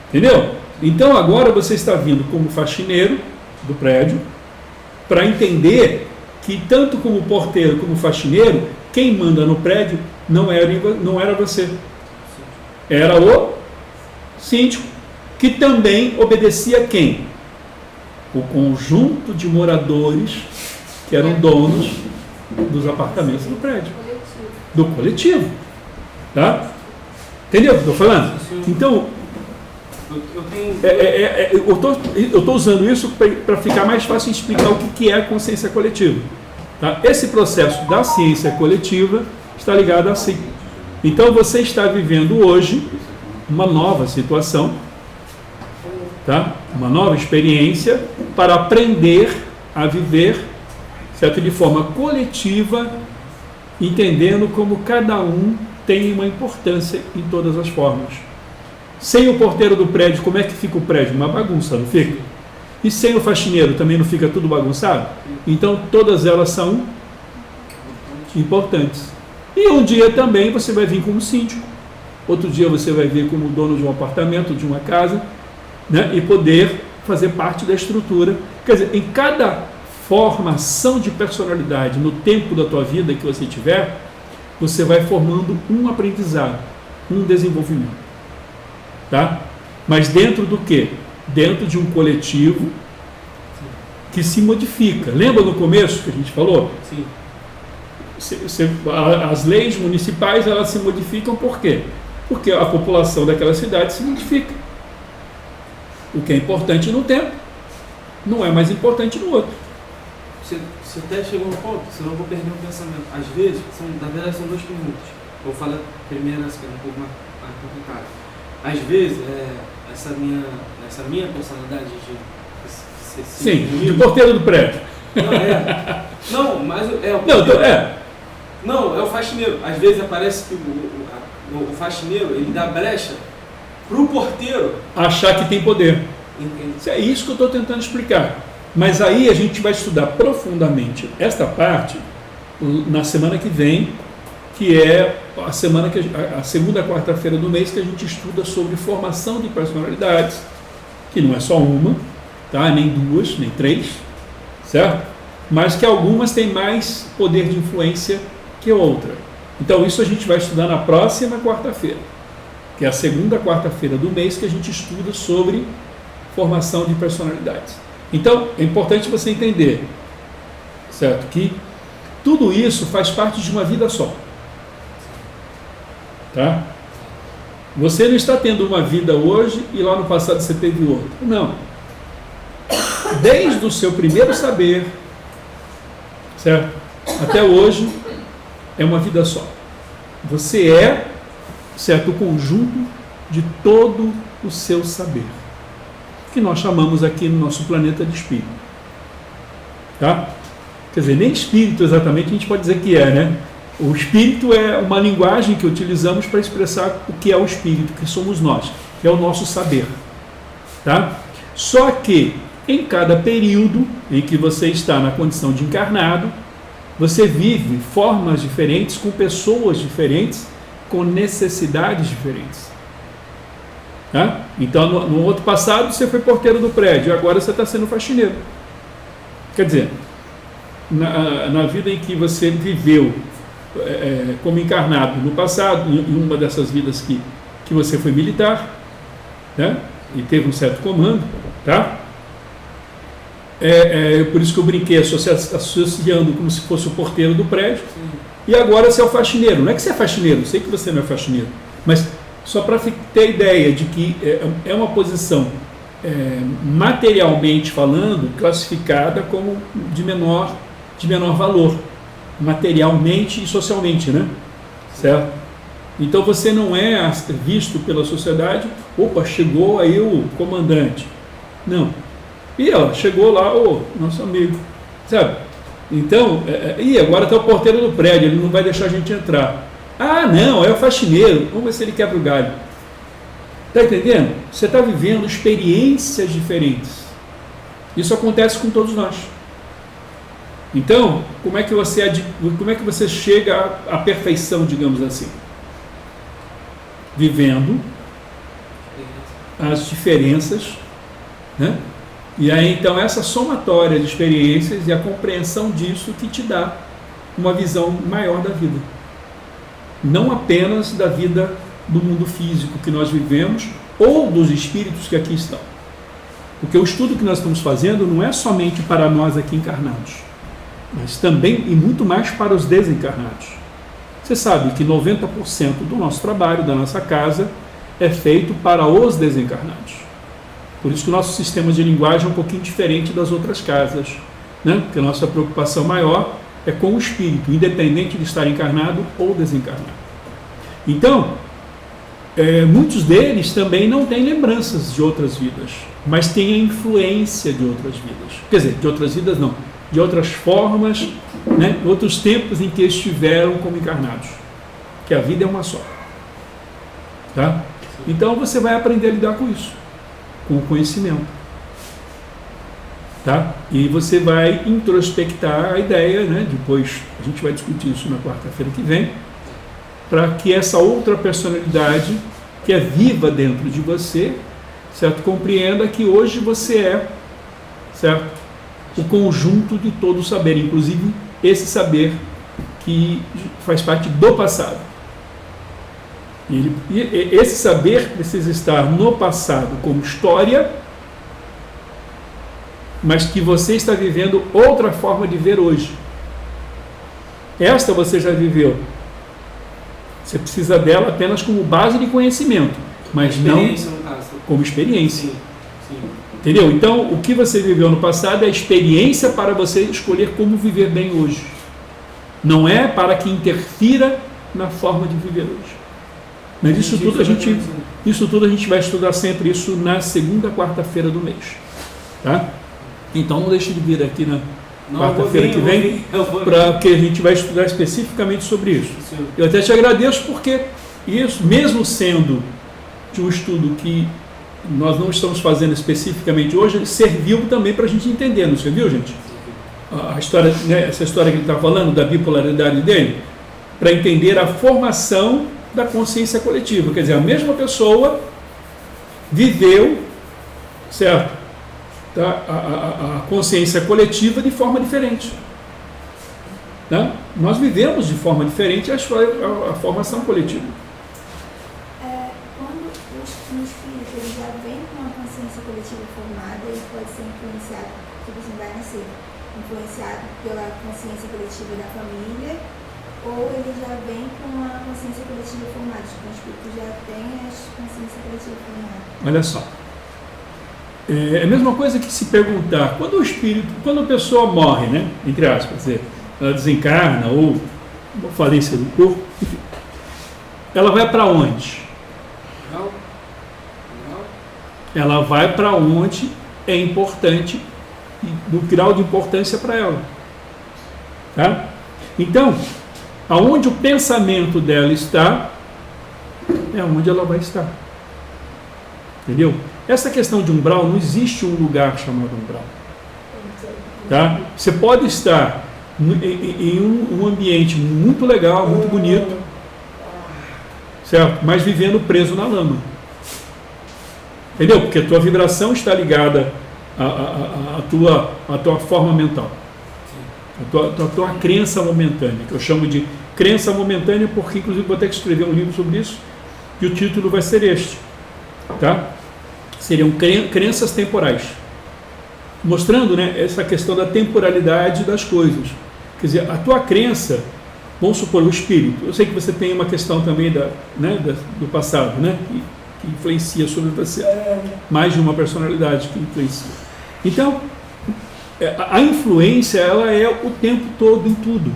Speaker 1: Entendeu? Então agora você está vindo como faxineiro do prédio para entender que tanto como porteiro como faxineiro, quem manda no prédio não era você. Era o síndico, que também obedecia a quem? O conjunto de moradores que eram donos dos apartamentos do prédio. Do coletivo. Tá? Entendeu o que eu estou falando? Então, eu estou usando isso para ficar mais fácil explicar o que é a consciência coletiva. Tá? Esse processo da ciência coletiva está ligado assim. Então você está vivendo hoje uma nova situação, tá? Uma nova experiência para aprender a viver, certo? De forma coletiva, entendendo como cada um tem uma importância em todas as formas. Sem o porteiro do prédio, como é que fica o prédio? Uma bagunça, não fica? E sem o faxineiro, também não fica tudo bagunçado? Então, todas elas são importantes. E um dia também você vai vir como síndico. Outro dia você vai vir como dono de um apartamento, de uma casa, né? E poder fazer parte da estrutura. Quer dizer, em cada formação de personalidade, no tempo da tua vida que você tiver, você vai formando um aprendizado, um desenvolvimento. Tá? Mas dentro do quê? Dentro de um coletivo que se modifica. Lembra no começo que a gente falou?
Speaker 2: Sim.
Speaker 1: As leis municipais, elas se modificam por quê? Porque a população daquela cidade se modifica. O que é importante no tempo não é mais importante no outro.
Speaker 2: Você até chegou no ponto, senão eu vou perder o pensamento. Às vezes, na verdade são duas perguntas. Vou falar primeiro essa que é um pouco mais complicada. às vezes, essa minha personalidade de
Speaker 1: Sim, de porteiro do prédio.
Speaker 2: Não, mas é o Não, é o faxineiro. Às vezes aparece que o faxineiro, ele dá brecha pro porteiro
Speaker 1: achar que tem poder.
Speaker 2: Entendi.
Speaker 1: É isso que eu estou tentando explicar. Mas aí a gente vai estudar profundamente esta parte na semana que vem, que é a segunda quarta-feira do mês, que a gente estuda sobre formação de personalidades, que não é só uma, tá? Nem duas, nem três, certo? Mas que algumas têm mais poder de influência que outra. Então isso a gente vai estudar na próxima quarta-feira, que é a segunda quarta-feira do mês, que a gente estuda sobre formação de personalidades. Então é importante você entender, certo? Que tudo isso faz parte de uma vida só. Tá? Você não está tendo uma vida hoje e lá no passado você teve outra. Não. Desde o seu primeiro saber, certo? Até hoje é uma vida só. Você é, certo, o conjunto de todo o seu saber, que nós chamamos aqui no nosso planeta de espírito. Tá? Quer dizer, nem espírito exatamente a gente pode dizer que é, né? O espírito é uma linguagem que utilizamos para expressar o que é o espírito, que somos nós, que é o nosso saber. Tá? Só que em cada período em que você está na condição de encarnado, você vive formas diferentes, com pessoas diferentes, com necessidades diferentes. Tá? Então, no outro passado, você foi porteiro do prédio, agora você está sendo faxineiro. Quer dizer, na vida em que você viveu como encarnado no passado, em uma dessas vidas que você foi militar, né? E teve um certo comando, tá? Por isso que eu brinquei, associando como se fosse o porteiro do prédio.
Speaker 2: Sim.
Speaker 1: E agora você é o faxineiro. Não é que você é faxineiro, sei que você não é faxineiro, mas só para ter ideia de que é uma posição materialmente falando classificada como de menor valor, materialmente e socialmente, né? Certo? Então você não é visto pela sociedade, opa, chegou aí o comandante. Não. E ó, chegou lá o nosso amigo, sabe? Então, e agora está o porteiro do prédio, ele não vai deixar a gente entrar. Ah, não, é o faxineiro, vamos ver se ele quebra o galho. Está entendendo? Você está vivendo experiências diferentes. Isso acontece com todos nós. Então, como é que você chega à perfeição, digamos assim? Vivendo as diferenças, né? E aí, então, essa somatória de experiências e a compreensão disso que te dá uma visão maior da vida. Não apenas da vida do mundo físico que nós vivemos ou dos espíritos que aqui estão. Porque o estudo que nós estamos fazendo não é somente para nós aqui encarnados, mas também e muito mais para os desencarnados. Você sabe que 90% do nosso trabalho, da nossa casa, é feito para os desencarnados. Por isso que o nosso sistema de linguagem é um pouquinho diferente das outras casas, né? Porque a nossa preocupação maior é com o espírito, independente de estar encarnado ou desencarnado. Então, muitos deles também não têm lembranças de outras vidas, mas têm a influência de outras vidas. Quer dizer, de outras vidas não, de outras formas, né? Outros tempos em que estiveram como encarnados. Que a vida é uma só. Tá? Então você vai aprender a lidar com isso, com o conhecimento. Tá? E você vai introspectar a ideia, né? Depois a gente vai discutir isso na quarta-feira que vem, para que essa outra personalidade que é viva dentro de você, certo? Compreenda que hoje você é, certo? O conjunto de todo o saber, inclusive esse saber que faz parte do passado. E esse saber precisa estar no passado como história, mas que você está vivendo outra forma de ver hoje. Esta você já viveu. Você precisa dela apenas como base de conhecimento, mas não como experiência.
Speaker 2: Sim, sim.
Speaker 1: Entendeu? Então, o que você viveu no passado é experiência para você escolher como viver bem hoje. Não é para que interfira na forma de viver hoje. Mas isso tudo a gente vai estudar sempre isso na segunda quarta-feira do mês. Tá? Então não deixe de vir aqui na quarta-feira que vem, porque a gente vai estudar especificamente sobre isso. Eu até te agradeço porque isso, mesmo sendo de um estudo que nós não estamos fazendo especificamente hoje, serviu também para a gente entender, não serviu, gente? A história, né, essa história que ele está falando, da bipolaridade dele, para entender a formação da consciência coletiva. Quer dizer, a mesma pessoa viveu, certo? Tá? A consciência coletiva de forma diferente. Né? Nós vivemos de forma diferente a formação coletiva.
Speaker 5: Quando o espírito ele já vem com uma consciência coletiva formada, ele pode ser influenciado, tipo assim, vai nascer influenciado pela consciência coletiva da família, ou ele já vem com uma consciência coletiva formada, tipo, o espírito já tem a consciência coletiva formada.
Speaker 1: Olha só. É a mesma coisa que se perguntar, quando a pessoa morre, né, entre aspas, quer dizer, ela desencarna ou uma falência do corpo, enfim, ela vai para onde? Ela vai para onde é importante, do grau de importância para ela. Tá? Então, aonde o pensamento dela está, é onde ela vai estar. Entendeu? Essa questão de umbral, não existe um lugar chamado umbral. Tá? Você pode estar em um ambiente muito legal, muito bonito, certo? Mas vivendo preso na lama. Entendeu? Porque a tua vibração está ligada à tua forma mental. A tua crença momentânea, que eu chamo de crença momentânea, porque inclusive vou ter que escrever um livro sobre isso, e o título vai ser este. Tá? Seriam crenças temporais, mostrando, né, essa questão da temporalidade das coisas. Quer dizer, a tua crença, vamos supor, o espírito, eu sei que você tem uma questão também do passado, né, que influencia sobre você, mais de uma personalidade que influencia. Então, a influência, ela é o tempo todo em tudo.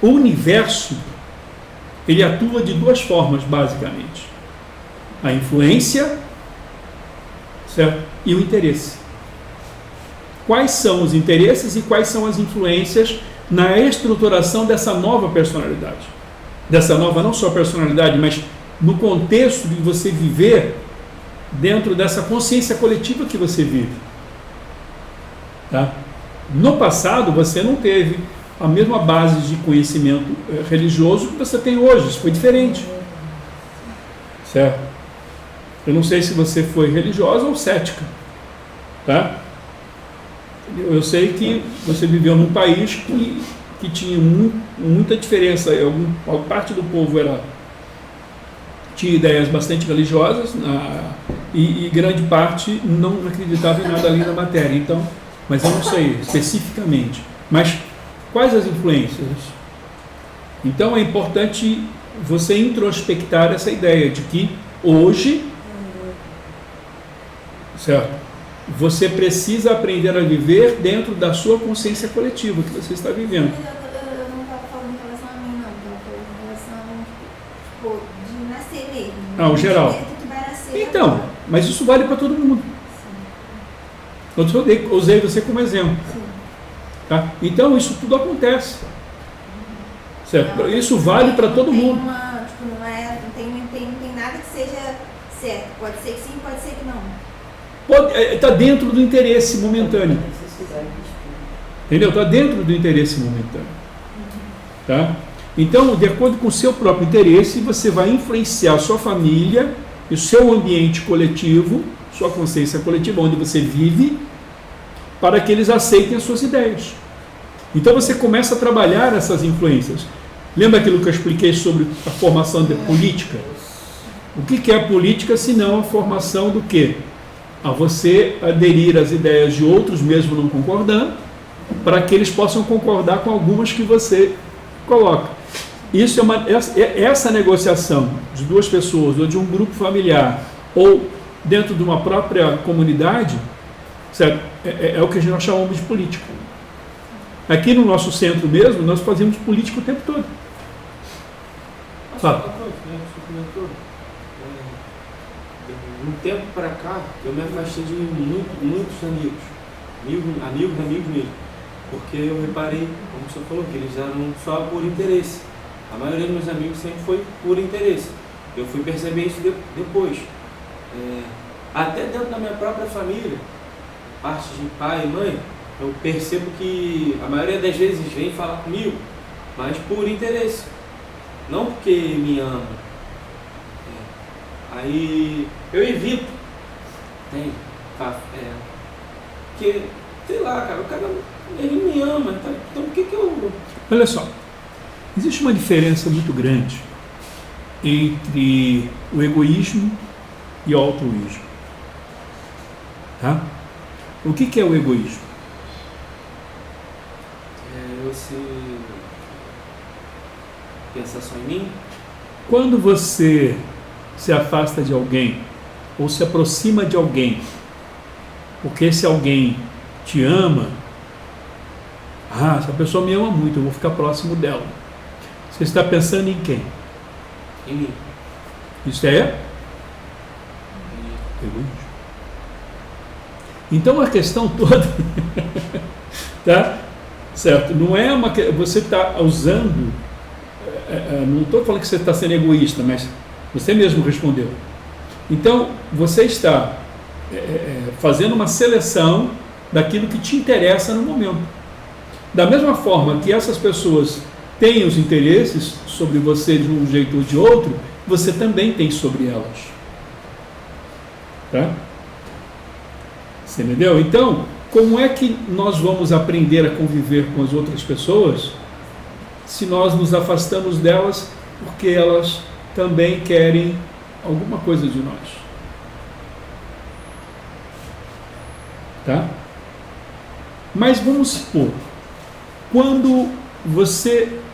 Speaker 1: O universo, ele atua de duas formas, basicamente. A influência, certo? E o interesse. Quais são os interesses e quais são as influências na estruturação dessa nova personalidade? Dessa nova, não só personalidade, mas no contexto de você viver dentro dessa consciência coletiva que você vive. Tá? No passado, você não teve a mesma base de conhecimento religioso que você tem hoje. Isso foi diferente. Certo? Eu não sei se você foi religiosa ou cética. Tá? Eu sei que você viveu num país que tinha muita diferença. Parte do povo tinha ideias bastante religiosas e grande parte não acreditava em nada além da matéria. Então, mas eu não sei especificamente. Mas quais as influências? Então é importante você introspectar essa ideia de que hoje, certo? Você precisa aprender a viver dentro da sua consciência coletiva que você está vivendo.
Speaker 5: Eu não estava falando em relação a mim, não. Eu estava falando em relação, de nascer mesmo.
Speaker 1: O geral.
Speaker 5: Que vai nascer
Speaker 1: então,
Speaker 5: agora.
Speaker 1: mas isso vale para todo mundo. Eu usei você como exemplo. Tá? Então, isso tudo acontece. Certo?
Speaker 5: Não,
Speaker 1: isso vale para todo mundo.
Speaker 5: Não tem nada que seja certo. Pode ser que sim, pode ser que não.
Speaker 1: Está dentro do interesse momentâneo. Entendeu? Está dentro do interesse momentâneo. Tá? Então, de acordo com o seu próprio interesse, você vai influenciar a sua família, o seu ambiente coletivo, sua consciência coletiva, onde você vive, para que eles aceitem as suas ideias. Então você começa a trabalhar essas influências. Lembra aquilo que eu expliquei sobre a formação da política? O que é a política, senão a formação do quê? A você aderir às ideias de outros, mesmo não concordando, para que eles possam concordar com algumas que você coloca. Isso essa negociação de duas pessoas, ou de um grupo familiar, ou dentro de uma própria comunidade, certo? É o que nós chamamos de política. Aqui no nosso centro mesmo, nós fazemos política o tempo todo. Fala.
Speaker 2: comentou, de um tempo para cá, eu me afastei de muitos amigos mesmo, porque eu reparei, como o senhor falou, que eles eram só por interesse. A maioria dos meus amigos sempre foi por interesse. Eu fui perceber isso depois. Até dentro da minha própria família, parte de pai e mãe, eu percebo que a maioria das vezes vem falar comigo, mas por interesse, não porque me ama. Aí eu evito, porque, sei lá, cara, o cara ele me ama, tá? Então por que eu...
Speaker 1: Olha só, existe uma diferença muito grande entre o egoísmo e o altruísmo. Tá? O que é o egoísmo?
Speaker 2: Você pensar só em mim?
Speaker 1: Quando você se afasta de alguém ou se aproxima de alguém, porque esse alguém te ama, essa pessoa me ama muito, eu vou ficar próximo dela. Você está pensando em quem?
Speaker 2: Em mim.
Speaker 1: Isso é egoísmo. Então a questão toda, tá? Certo? Não é uma que você está usando, não estou falando que você está sendo egoísta, mas você mesmo respondeu. Então você está fazendo uma seleção daquilo que te interessa no momento. Da mesma forma que essas pessoas têm os interesses sobre você de um jeito ou de outro, você também tem sobre elas. Tá? Você entendeu? Então, como é que nós vamos aprender a conviver com as outras pessoas se nós nos afastamos delas porque elas também querem alguma coisa de nós? Tá? Mas vamos supor, quando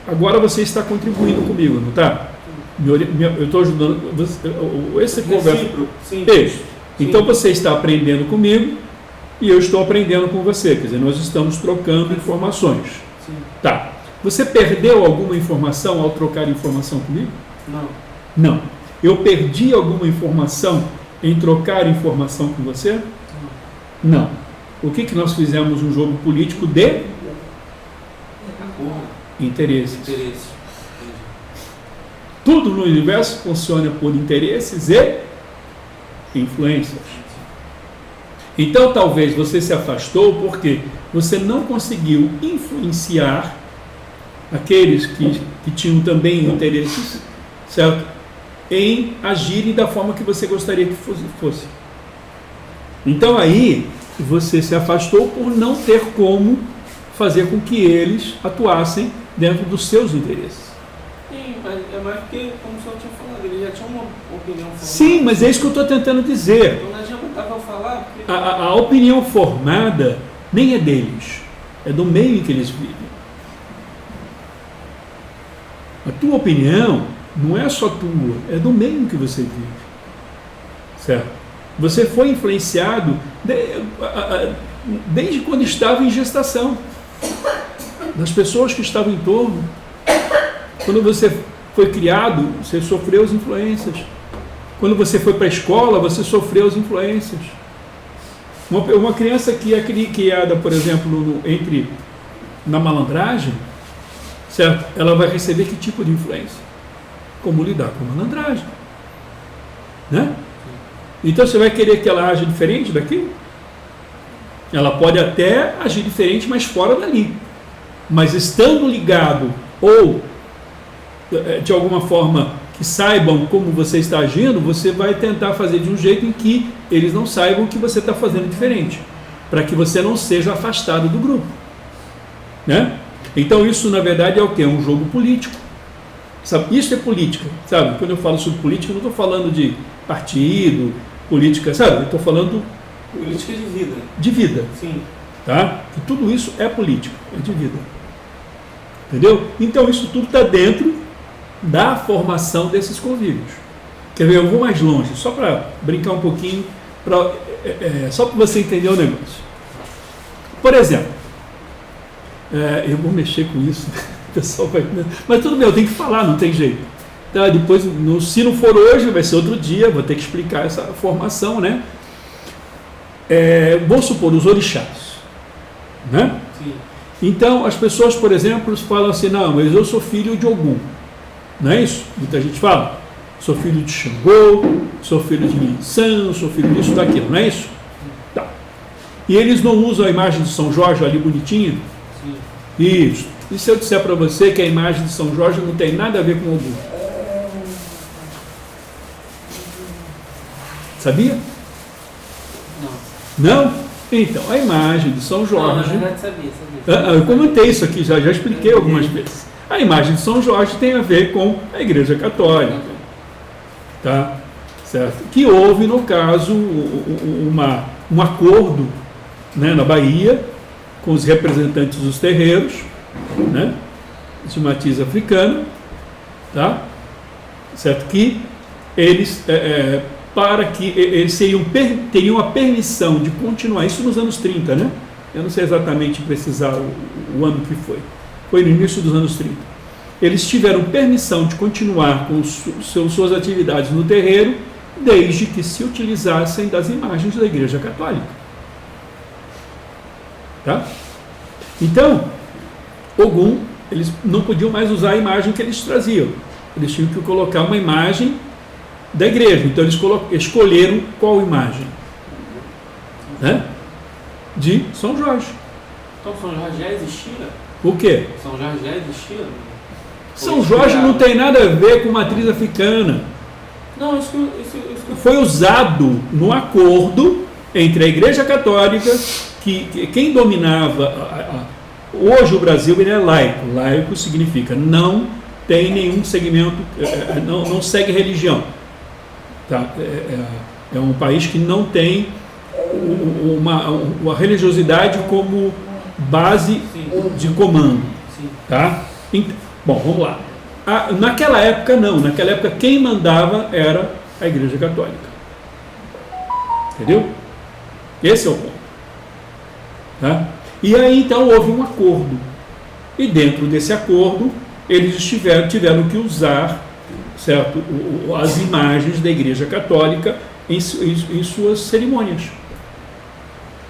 Speaker 1: agora você está contribuindo comigo, não está? Eu estou ajudando esse conversa.
Speaker 2: Sim.
Speaker 1: Isso. Então você está aprendendo comigo e eu estou aprendendo com você, quer dizer, nós estamos trocando informações.
Speaker 2: Sim.
Speaker 1: Tá. Você perdeu alguma informação ao trocar informação comigo?
Speaker 2: Não.
Speaker 1: Não. Eu perdi alguma informação em trocar informação com você? Não. O que nós fizemos um jogo político de interesses. Tudo no universo funciona por interesses e influências. Então talvez você se afastou porque você não conseguiu influenciar aqueles que tinham também interesses, certo? Em agirem da forma que você gostaria que fosse. Então aí você se afastou por não ter como fazer com que eles atuassem dentro dos seus interesses.
Speaker 2: Sim, mas é mais porque, como o senhor tinha falado, ele já tinha uma opinião formada.
Speaker 1: Sim, mas é isso que eu estou tentando dizer.
Speaker 2: Então não adiantava eu falar. Porque...
Speaker 1: A opinião formada nem é deles, é do meio em que eles vivem. A tua opinião não é só tua, é do meio em que você vive. Certo? Você foi influenciado desde quando estava em gestação, das pessoas que estavam em torno. Quando você foi criado, você sofreu as influências. Quando você foi para a escola, você sofreu as influências. Uma criança que é criada, por exemplo, na malandragem, certo? Ela vai receber que tipo de influência? Como lidar com a malandragem. Né? Então você vai querer que ela age diferente daquilo? Ela pode até agir diferente, mas fora dali. Mas estando ligado, ou de alguma forma que saibam como você está agindo, você vai tentar fazer de um jeito em que eles não saibam que você está fazendo diferente, para que você não seja afastado do grupo. Né? Então isso na verdade é o quê? É um jogo político. Sabe? Isso é política. Sabe? Quando eu falo sobre política, eu não estou falando de partido, política, sabe? Eu estou falando...
Speaker 2: Política de vida.
Speaker 1: De vida.
Speaker 2: Sim.
Speaker 1: Tá? Que tudo isso é político, é de vida. Entendeu? Então isso tudo está dentro da formação desses convívios. Quer ver? Eu vou mais longe, só para brincar um pouquinho, só para você entender o negócio. Por exemplo, eu vou mexer com isso, o pessoal vai... Mas tudo bem, eu tenho que falar, não tem jeito. Tá? Depois, se não for hoje, vai ser outro dia, vou ter que explicar essa formação, né? Vamos supor, os orixás, né?
Speaker 2: Sim.
Speaker 1: Então, as pessoas, por exemplo, falam assim, não, mas eu sou filho de Ogum, não é isso? Muita gente fala, sou filho de Xangô, sou filho de Linsan, sou filho disso, daquilo, não é isso? Tá. E eles não usam a imagem de São Jorge ali bonitinha?
Speaker 2: Sim.
Speaker 1: Isso. E se eu disser para você que a imagem de São Jorge não tem nada a ver com Ogum? Sabia?
Speaker 2: Não.
Speaker 1: Não? Então, a imagem de São
Speaker 2: Não, na
Speaker 1: Jorge...
Speaker 2: verdade sabia.
Speaker 1: Eu comentei isso aqui, já expliquei algumas vezes. A imagem de São Jorge tem a ver com a Igreja Católica. Tá? Certo? Que houve, no caso, um acordo, né, na Bahia com os representantes dos terreiros, né, de matiz africana, tá? Certo? Que eles, para que eles teriam a permissão de continuar, isso nos anos 30, né? Eu não sei exatamente precisar o ano que foi no início dos anos 30. Eles tiveram permissão de continuar com suas atividades no terreiro, desde que se utilizassem das imagens da Igreja Católica. Tá? Então, Ogum, eles não podiam mais usar a imagem que eles traziam. Eles tinham que colocar uma imagem da igreja. Então, eles escolheram qual imagem? Né? De São Jorge.
Speaker 2: Então São Jorge já existia?
Speaker 1: O quê?
Speaker 2: São Jorge já existia?
Speaker 1: São Jorge não tem nada a ver com matriz africana.
Speaker 2: Não, isso
Speaker 1: Foi usado no acordo entre a Igreja Católica, que quem dominava... Hoje o Brasil ele é laico. Laico significa não tem nenhum segmento, não segue religião. Tá? É um país que não tem uma religiosidade como base de comando. Tá? Então, bom, vamos lá. Naquela época não. Naquela época quem mandava era a Igreja Católica. Entendeu? Esse é o ponto. Tá? E aí então houve um acordo. E dentro desse acordo eles tiveram que usar, certo, as imagens da Igreja Católica em suas cerimônias.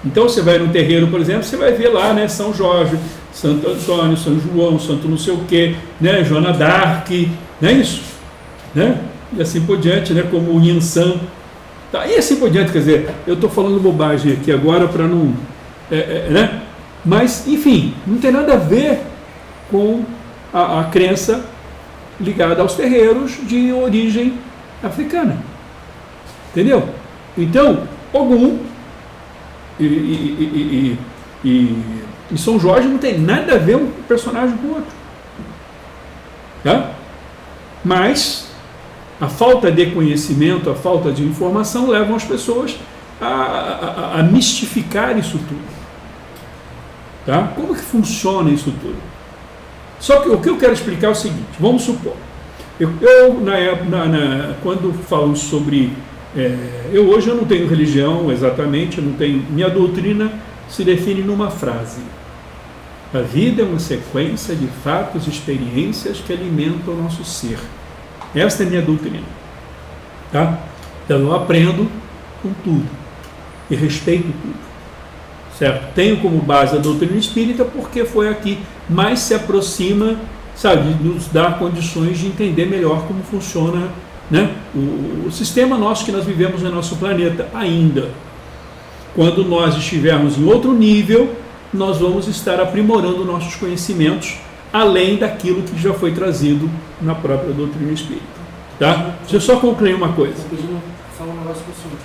Speaker 1: Então você vai no terreiro, por exemplo, você vai ver lá, né, São Jorge, Santo Antônio, São João, Santo não sei o quê, né, Joana d'Arc, não é isso? Né? E assim por diante, né, como o Yansan. Tá? E assim por diante, quer dizer, eu estou falando bobagem aqui agora para não... né? Mas, enfim, não tem nada a ver com a crença ligada aos terreiros de origem africana. Entendeu? Então, Ogum e São Jorge não tem nada a ver um personagem com o outro. Tá? Mas a falta de conhecimento, a falta de informação levam as pessoas a mistificar isso tudo. Tá? Como que funciona isso tudo? Só que o que eu quero explicar é o seguinte, vamos supor, quando falo sobre, hoje eu não tenho religião exatamente, eu não tenho, minha doutrina se define numa frase: a vida é uma sequência de fatos e experiências que alimentam o nosso ser. Esta é a minha doutrina. Tá? Então eu aprendo com tudo e respeito tudo. Certo? Tenho como base a doutrina espírita porque foi aqui mais se aproxima, sabe, de nos dar condições de entender melhor como funciona, né, o sistema nosso que nós vivemos no nosso planeta ainda. Quando nós estivermos em outro nível, nós vamos estar aprimorando nossos conhecimentos além daquilo que já foi trazido na própria doutrina espírita. Tá? Deixa eu só concluir uma coisa.
Speaker 2: Estou pedindo falar um negócio para o senhor.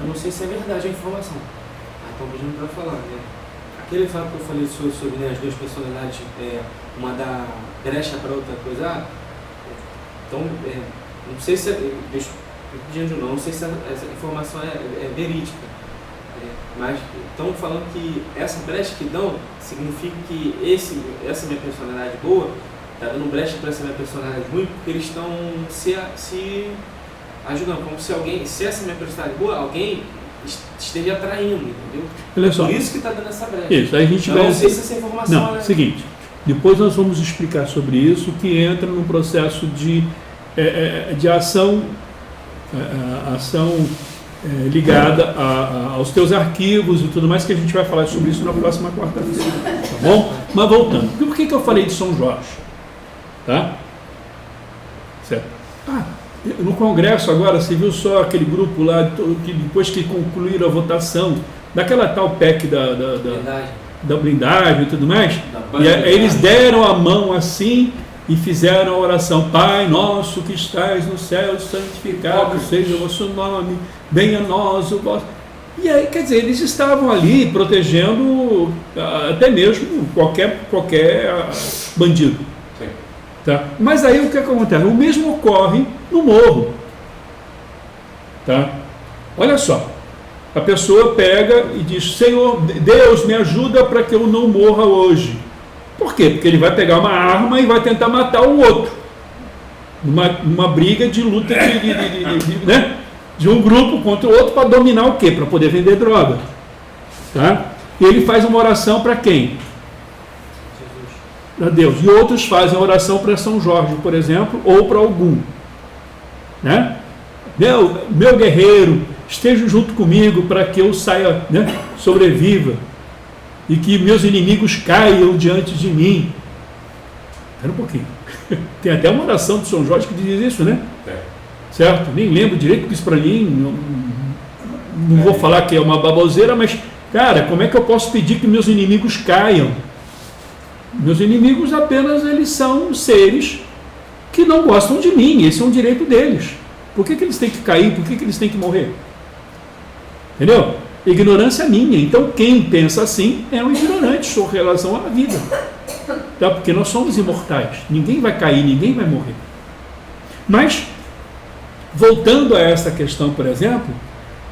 Speaker 2: Eu não sei se é verdade a informação. Estão pedindo para falar, né? Aquele fato que eu falei sobre né, as duas personalidades, uma da brecha para outra coisa, então, não sei se não sei se essa informação é verídica, mas estão falando que essa brecha que dão significa que essa minha personalidade boa está dando brecha para essa minha personalidade ruim, porque eles estão se ajudando, como se essa minha personalidade boa, alguém esteja atraindo, entendeu?
Speaker 1: Olha só.
Speaker 2: Por isso que está dando essa brecha.
Speaker 1: Isso, aí a gente
Speaker 2: não sei se essa informação
Speaker 1: Não, seguinte, Depois nós vamos explicar sobre isso, que entra no processo de ação, ligada aos teus arquivos e tudo mais, que a gente vai falar sobre isso na próxima quarta-feira, tá bom? Mas voltando, por que eu falei de São Jorge? Tá? Certo? No Congresso agora, você viu só aquele grupo lá, que depois que concluíram a votação, daquela tal PEC da blindagem e tudo mais, e aí eles deram a mão assim e fizeram a oração: Pai nosso que estais no céu, santificado seja o vosso nome, venha a nós o vosso... E aí, quer dizer, eles estavam ali protegendo até mesmo qualquer bandido.
Speaker 4: Sim.
Speaker 1: Tá? Mas aí o que acontece? O mesmo ocorre no morro. Tá? Olha só, a pessoa pega e diz: Senhor, Deus, me ajuda para que eu não morra hoje. Por quê? Porque ele vai pegar uma arma e vai tentar matar o outro. Numa briga de luta né? De um grupo contra o outro, para dominar o quê? Para poder vender droga. Tá? E ele faz uma oração para quem? Para Deus. E outros fazem oração para São Jorge, por exemplo, ou para algum. Né? Meu guerreiro, esteja junto comigo para que eu saia, né, sobreviva, e que meus inimigos caiam diante de mim. Espera um pouquinho. Tem até uma oração de São Jorge que diz isso, né? Certo? Nem lembro direito, porque isso para mim, não vou falar que é uma baboseira, mas, cara, como é que eu posso pedir que meus inimigos caiam? Meus inimigos apenas, eles são seres que não gostam de mim, esse é um direito deles. Por que eles têm que cair? Por que eles têm que morrer? Entendeu? Ignorância minha. Então, quem pensa assim é um ignorante com relação à vida. Tá? Porque nós somos imortais. Ninguém vai cair, ninguém vai morrer. Mas, voltando a essa questão, por exemplo,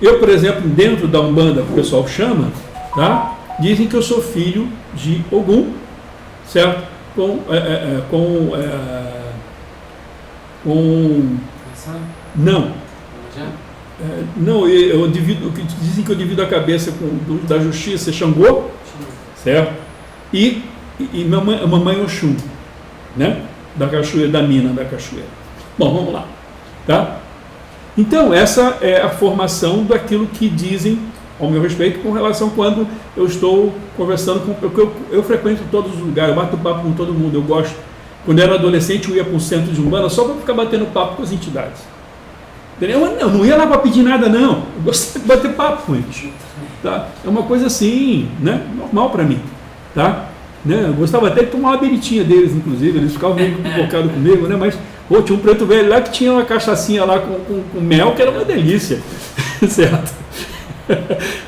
Speaker 1: eu, por exemplo, dentro da Umbanda, que o pessoal chama, tá? Dizem que eu sou filho de Ogum, certo? Não, eu divido, dizem que eu divido a cabeça da justiça, Xangô, certo? E mamãe Oxum, né? Da cachoeira, da mina da cachoeira. Bom, vamos lá, tá? Então, essa é a formação daquilo que dizem ao meu respeito com relação quando eu estou conversando com... Eu frequento todos os lugares, eu bato papo com todo mundo, eu gosto. Quando eu era adolescente, eu ia para um centro de Umbanda só para ficar batendo papo com as entidades. Eu não ia lá para pedir nada, não. Eu gostava de bater papo com eles. Tá? É uma coisa assim, né? Normal para mim. Tá? Né? Eu gostava até de tomar uma beritinha deles, inclusive. Eles ficavam meio convocados comigo, né? Mas tinha um preto velho lá que tinha uma cachaçinha lá com mel, que era uma delícia. Certo?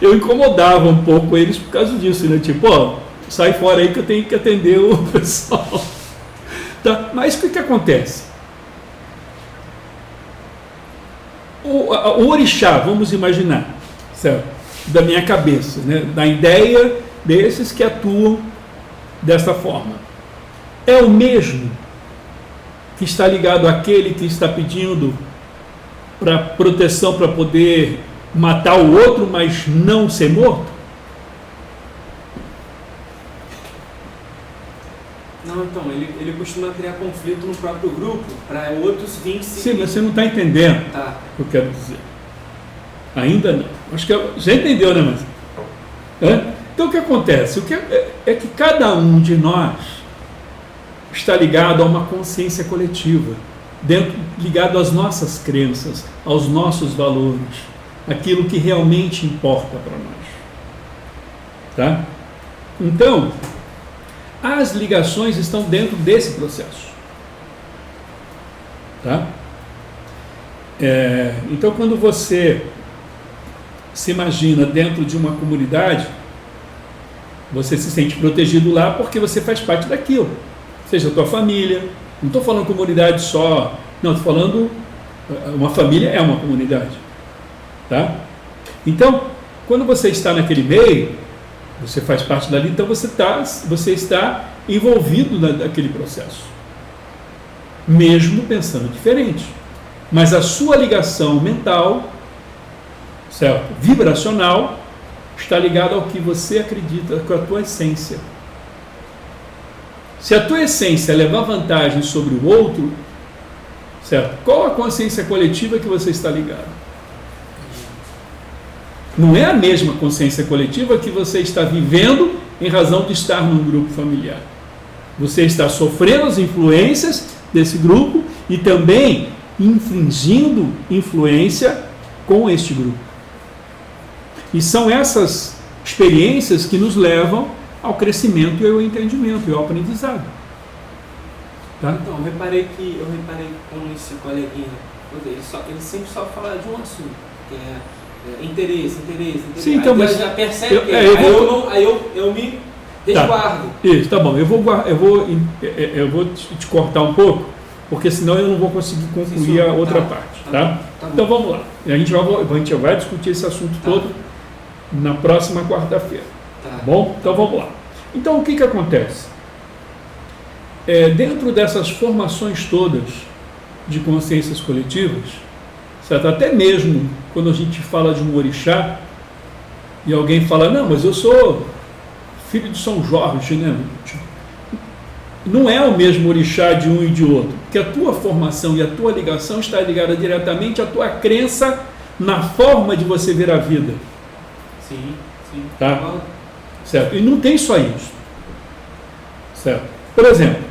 Speaker 1: Eu incomodava um pouco eles por causa disso, né? Tipo, sai fora aí que eu tenho que atender o pessoal. Tá? Mas o que acontece? O orixá, vamos imaginar, certo? Da minha cabeça, né? Da ideia desses que atuam dessa forma. É o mesmo que está ligado àquele que está pedindo para proteção para poder matar o outro, mas não ser morto?
Speaker 2: Não, então, ele costuma criar conflito no próprio grupo, para outros virem se...
Speaker 1: Sim, mas você não está entendendo o que eu quero dizer. Ainda não. Acho que já entendeu, né, mas... Então, o que acontece? É que cada um de nós está ligado a uma consciência coletiva, ligado às nossas crenças, aos nossos valores, aquilo que realmente importa para nós. Tá? Então, as ligações estão dentro desse processo. Tá? Então, quando você se imagina dentro de uma comunidade, você se sente protegido lá porque você faz parte daquilo. Seja a tua família, não estou falando comunidade só, não, estou falando, uma família é uma comunidade. Tá? Então, quando você está naquele meio, você faz parte dali, então você está envolvido naquele processo, mesmo pensando diferente. Mas a sua ligação mental, certo? Vibracional, está ligada ao que você acredita, com a tua essência. Se a tua essência é levar vantagem sobre o outro, certo? Qual a consciência coletiva que você está ligado? Não é a mesma consciência coletiva que você está vivendo em razão de estar num grupo familiar. Você está sofrendo as influências desse grupo e também infringindo influência com este grupo. E são essas experiências que nos levam ao crescimento e ao entendimento e ao aprendizado. Tá?
Speaker 2: Então, eu reparei como esse coleguinha, ele sempre só fala de um assunto, que é interesse.
Speaker 1: Sim, então, mas
Speaker 2: já percebe eu me resguardo.
Speaker 1: Tá. Isso, tá bom. Eu vou te cortar um pouco, porque senão eu não vou conseguir concluir a outra parte. Tá? Então vamos lá. A gente vai discutir esse assunto todo na próxima quarta-feira. Tá bom? Então vamos lá. Então o que acontece? Dentro dessas formações todas de consciências coletivas, certo? Até mesmo quando a gente fala de um orixá e alguém fala, não, mas eu sou filho de São Jorge, né? Não é o mesmo orixá de um e de outro, porque a tua formação e a tua ligação está ligada diretamente à tua crença na forma de você ver a vida.
Speaker 2: Sim.
Speaker 1: Tá? Certo? E não tem só isso. Certo? Por exemplo,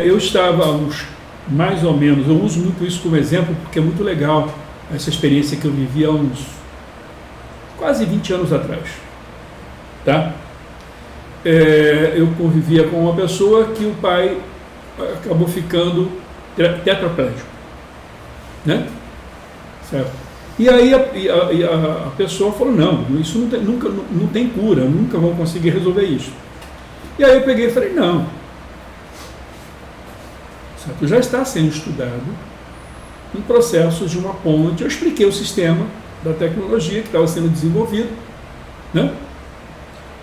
Speaker 1: eu estava mais ou menos, eu uso muito isso como exemplo porque é muito legal essa experiência que eu vivi há uns quase 20 anos atrás. Tá? Eu convivia com uma pessoa que o pai acabou ficando tetraplégico, né? Certo? E aí a pessoa falou, não, isso não tem cura, nunca vão conseguir resolver isso. E aí eu peguei e falei, não, certo? Já está sendo estudado em processos de uma ponte. Eu expliquei o sistema da tecnologia que estava sendo desenvolvido, né?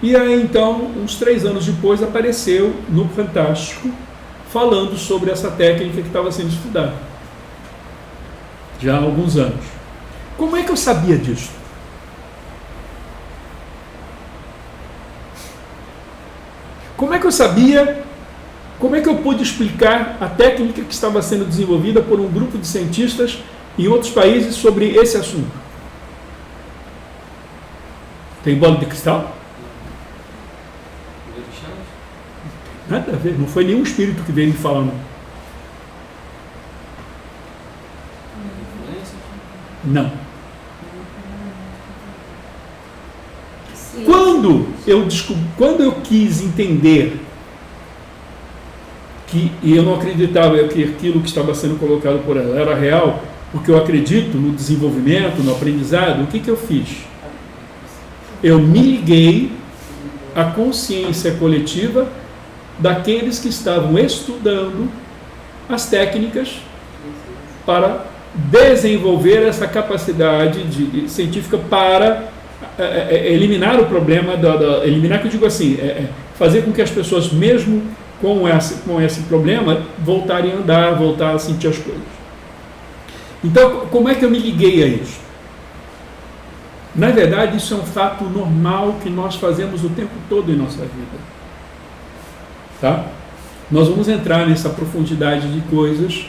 Speaker 1: E aí então, uns 3 anos depois, apareceu no Fantástico falando sobre essa técnica que estava sendo estudada já há alguns anos. Como é que eu sabia disso? Como é que eu sabia? Como é que eu pude explicar a técnica que estava sendo desenvolvida por um grupo de cientistas em outros países sobre esse assunto? Tem bola de cristal? Nada a ver, não foi nenhum espírito que veio me falando. Não. Quando eu quis entender e eu não acreditava que aquilo que estava sendo colocado por ela era real, porque eu acredito no desenvolvimento, no aprendizado, o que eu fiz? Eu me liguei à consciência coletiva daqueles que estavam estudando as técnicas para desenvolver essa capacidade científica para eliminar o problema, eliminar, que eu digo assim, fazer com que as pessoas, mesmo com esse problema, voltarem a andar, voltar a sentir as coisas. Então, como é que eu me liguei a isso? Na verdade, isso é um fato normal que nós fazemos o tempo todo em nossa vida. Tá? Nós vamos entrar nessa profundidade de coisas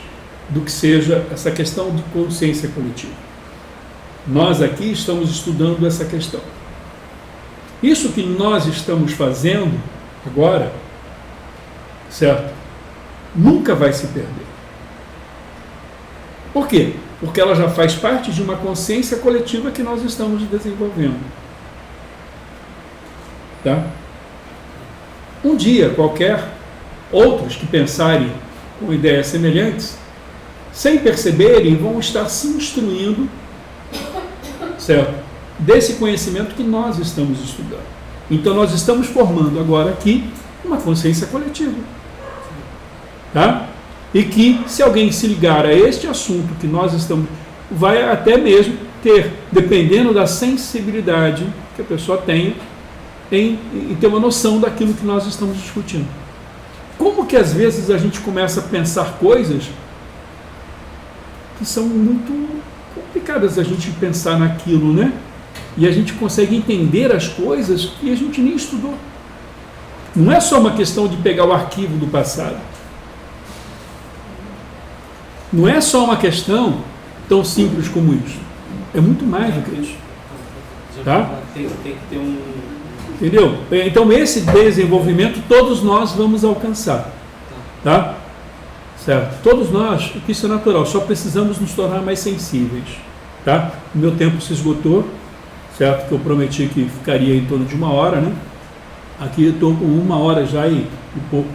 Speaker 1: do que seja essa questão de consciência coletiva. Nós aqui estamos estudando essa questão. Isso que nós estamos fazendo agora, certo? Nunca vai se perder. Por quê? Porque ela já faz parte de uma consciência coletiva que nós estamos desenvolvendo. Tá? Um dia qualquer, outros que pensarem com ideias semelhantes, sem perceberem, vão estar se instruindo, certo? Desse conhecimento que nós estamos estudando. Então nós estamos formando agora aqui uma consciência coletiva. Tá? E que, se alguém se ligar a este assunto que nós estamos, vai até mesmo ter, dependendo da sensibilidade que a pessoa tenha, em ter uma noção daquilo que nós estamos discutindo. Como que às vezes a gente começa a pensar coisas que são muito complicadas a gente pensar naquilo, né? E a gente consegue entender as coisas que a gente nem estudou. Não é só uma questão de pegar o arquivo do passado. Não é só uma questão tão simples como isso. É muito mais do que isso. Tá?
Speaker 2: Tem que ter um...
Speaker 1: Entendeu? Então esse desenvolvimento todos nós vamos alcançar. Tá? Certo? Todos nós, isso é natural, só precisamos nos tornar mais sensíveis. Tá? O meu tempo se esgotou, certo? Que eu prometi que ficaria em torno de 1 hora, né? Aqui eu estou com 1 hora já e pouco.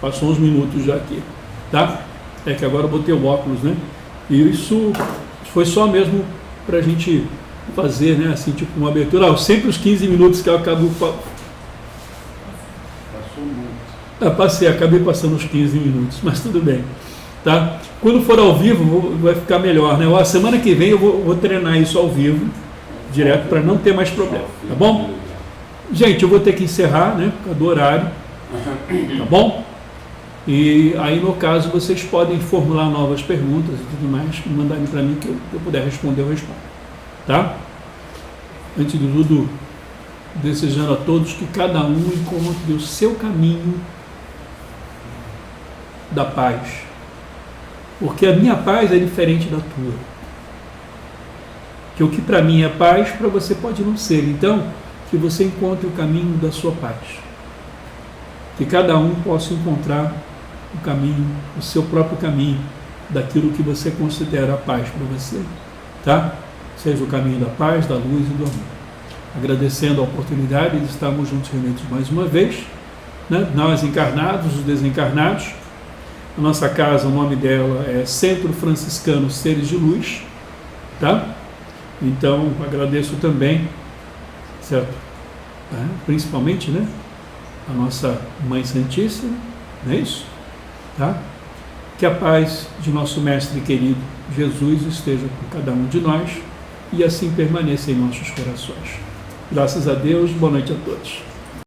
Speaker 1: Passou uns minutos já aqui. Tá? É que agora eu botei o óculos, né? E isso foi só mesmo para a gente fazer, né? Assim, tipo uma abertura. Sempre os 15 minutos que eu acabo...
Speaker 4: Passou muito.
Speaker 1: Acabei passando os 15 minutos, mas tudo bem. Tá? Quando for ao vivo, vai ficar melhor, né? A semana que vem eu vou treinar isso ao vivo, direto, para não ter mais problema. Tá bom? Gente, eu vou ter que encerrar, né? Por causa do horário. Tá bom? E aí, no caso, vocês podem formular novas perguntas e tudo mais, mandarem para mim que eu puder responder, eu respondo. Tá? Antes de tudo, desejando a todos que cada um encontre o seu caminho da paz. Porque a minha paz é diferente da tua. Que o que para mim é paz, para você pode não ser. Então, que você encontre o caminho da sua paz. Que cada um possa encontrar o caminho, o seu próprio caminho, daquilo que você considera a paz para você. Tá? Seja o caminho da paz, da luz e do amor. Agradecendo a oportunidade de estarmos juntos reunidos mais uma vez, né? Nós encarnados, os desencarnados. A nossa casa, o nome dela é Centro Franciscano Seres de Luz, tá? Então, agradeço também, certo? Principalmente, né? A nossa Mãe Santíssima, não é isso? Tá? Que a paz de nosso Mestre querido Jesus esteja com cada um de nós e assim permaneça em nossos corações. Graças a Deus, boa noite a todos.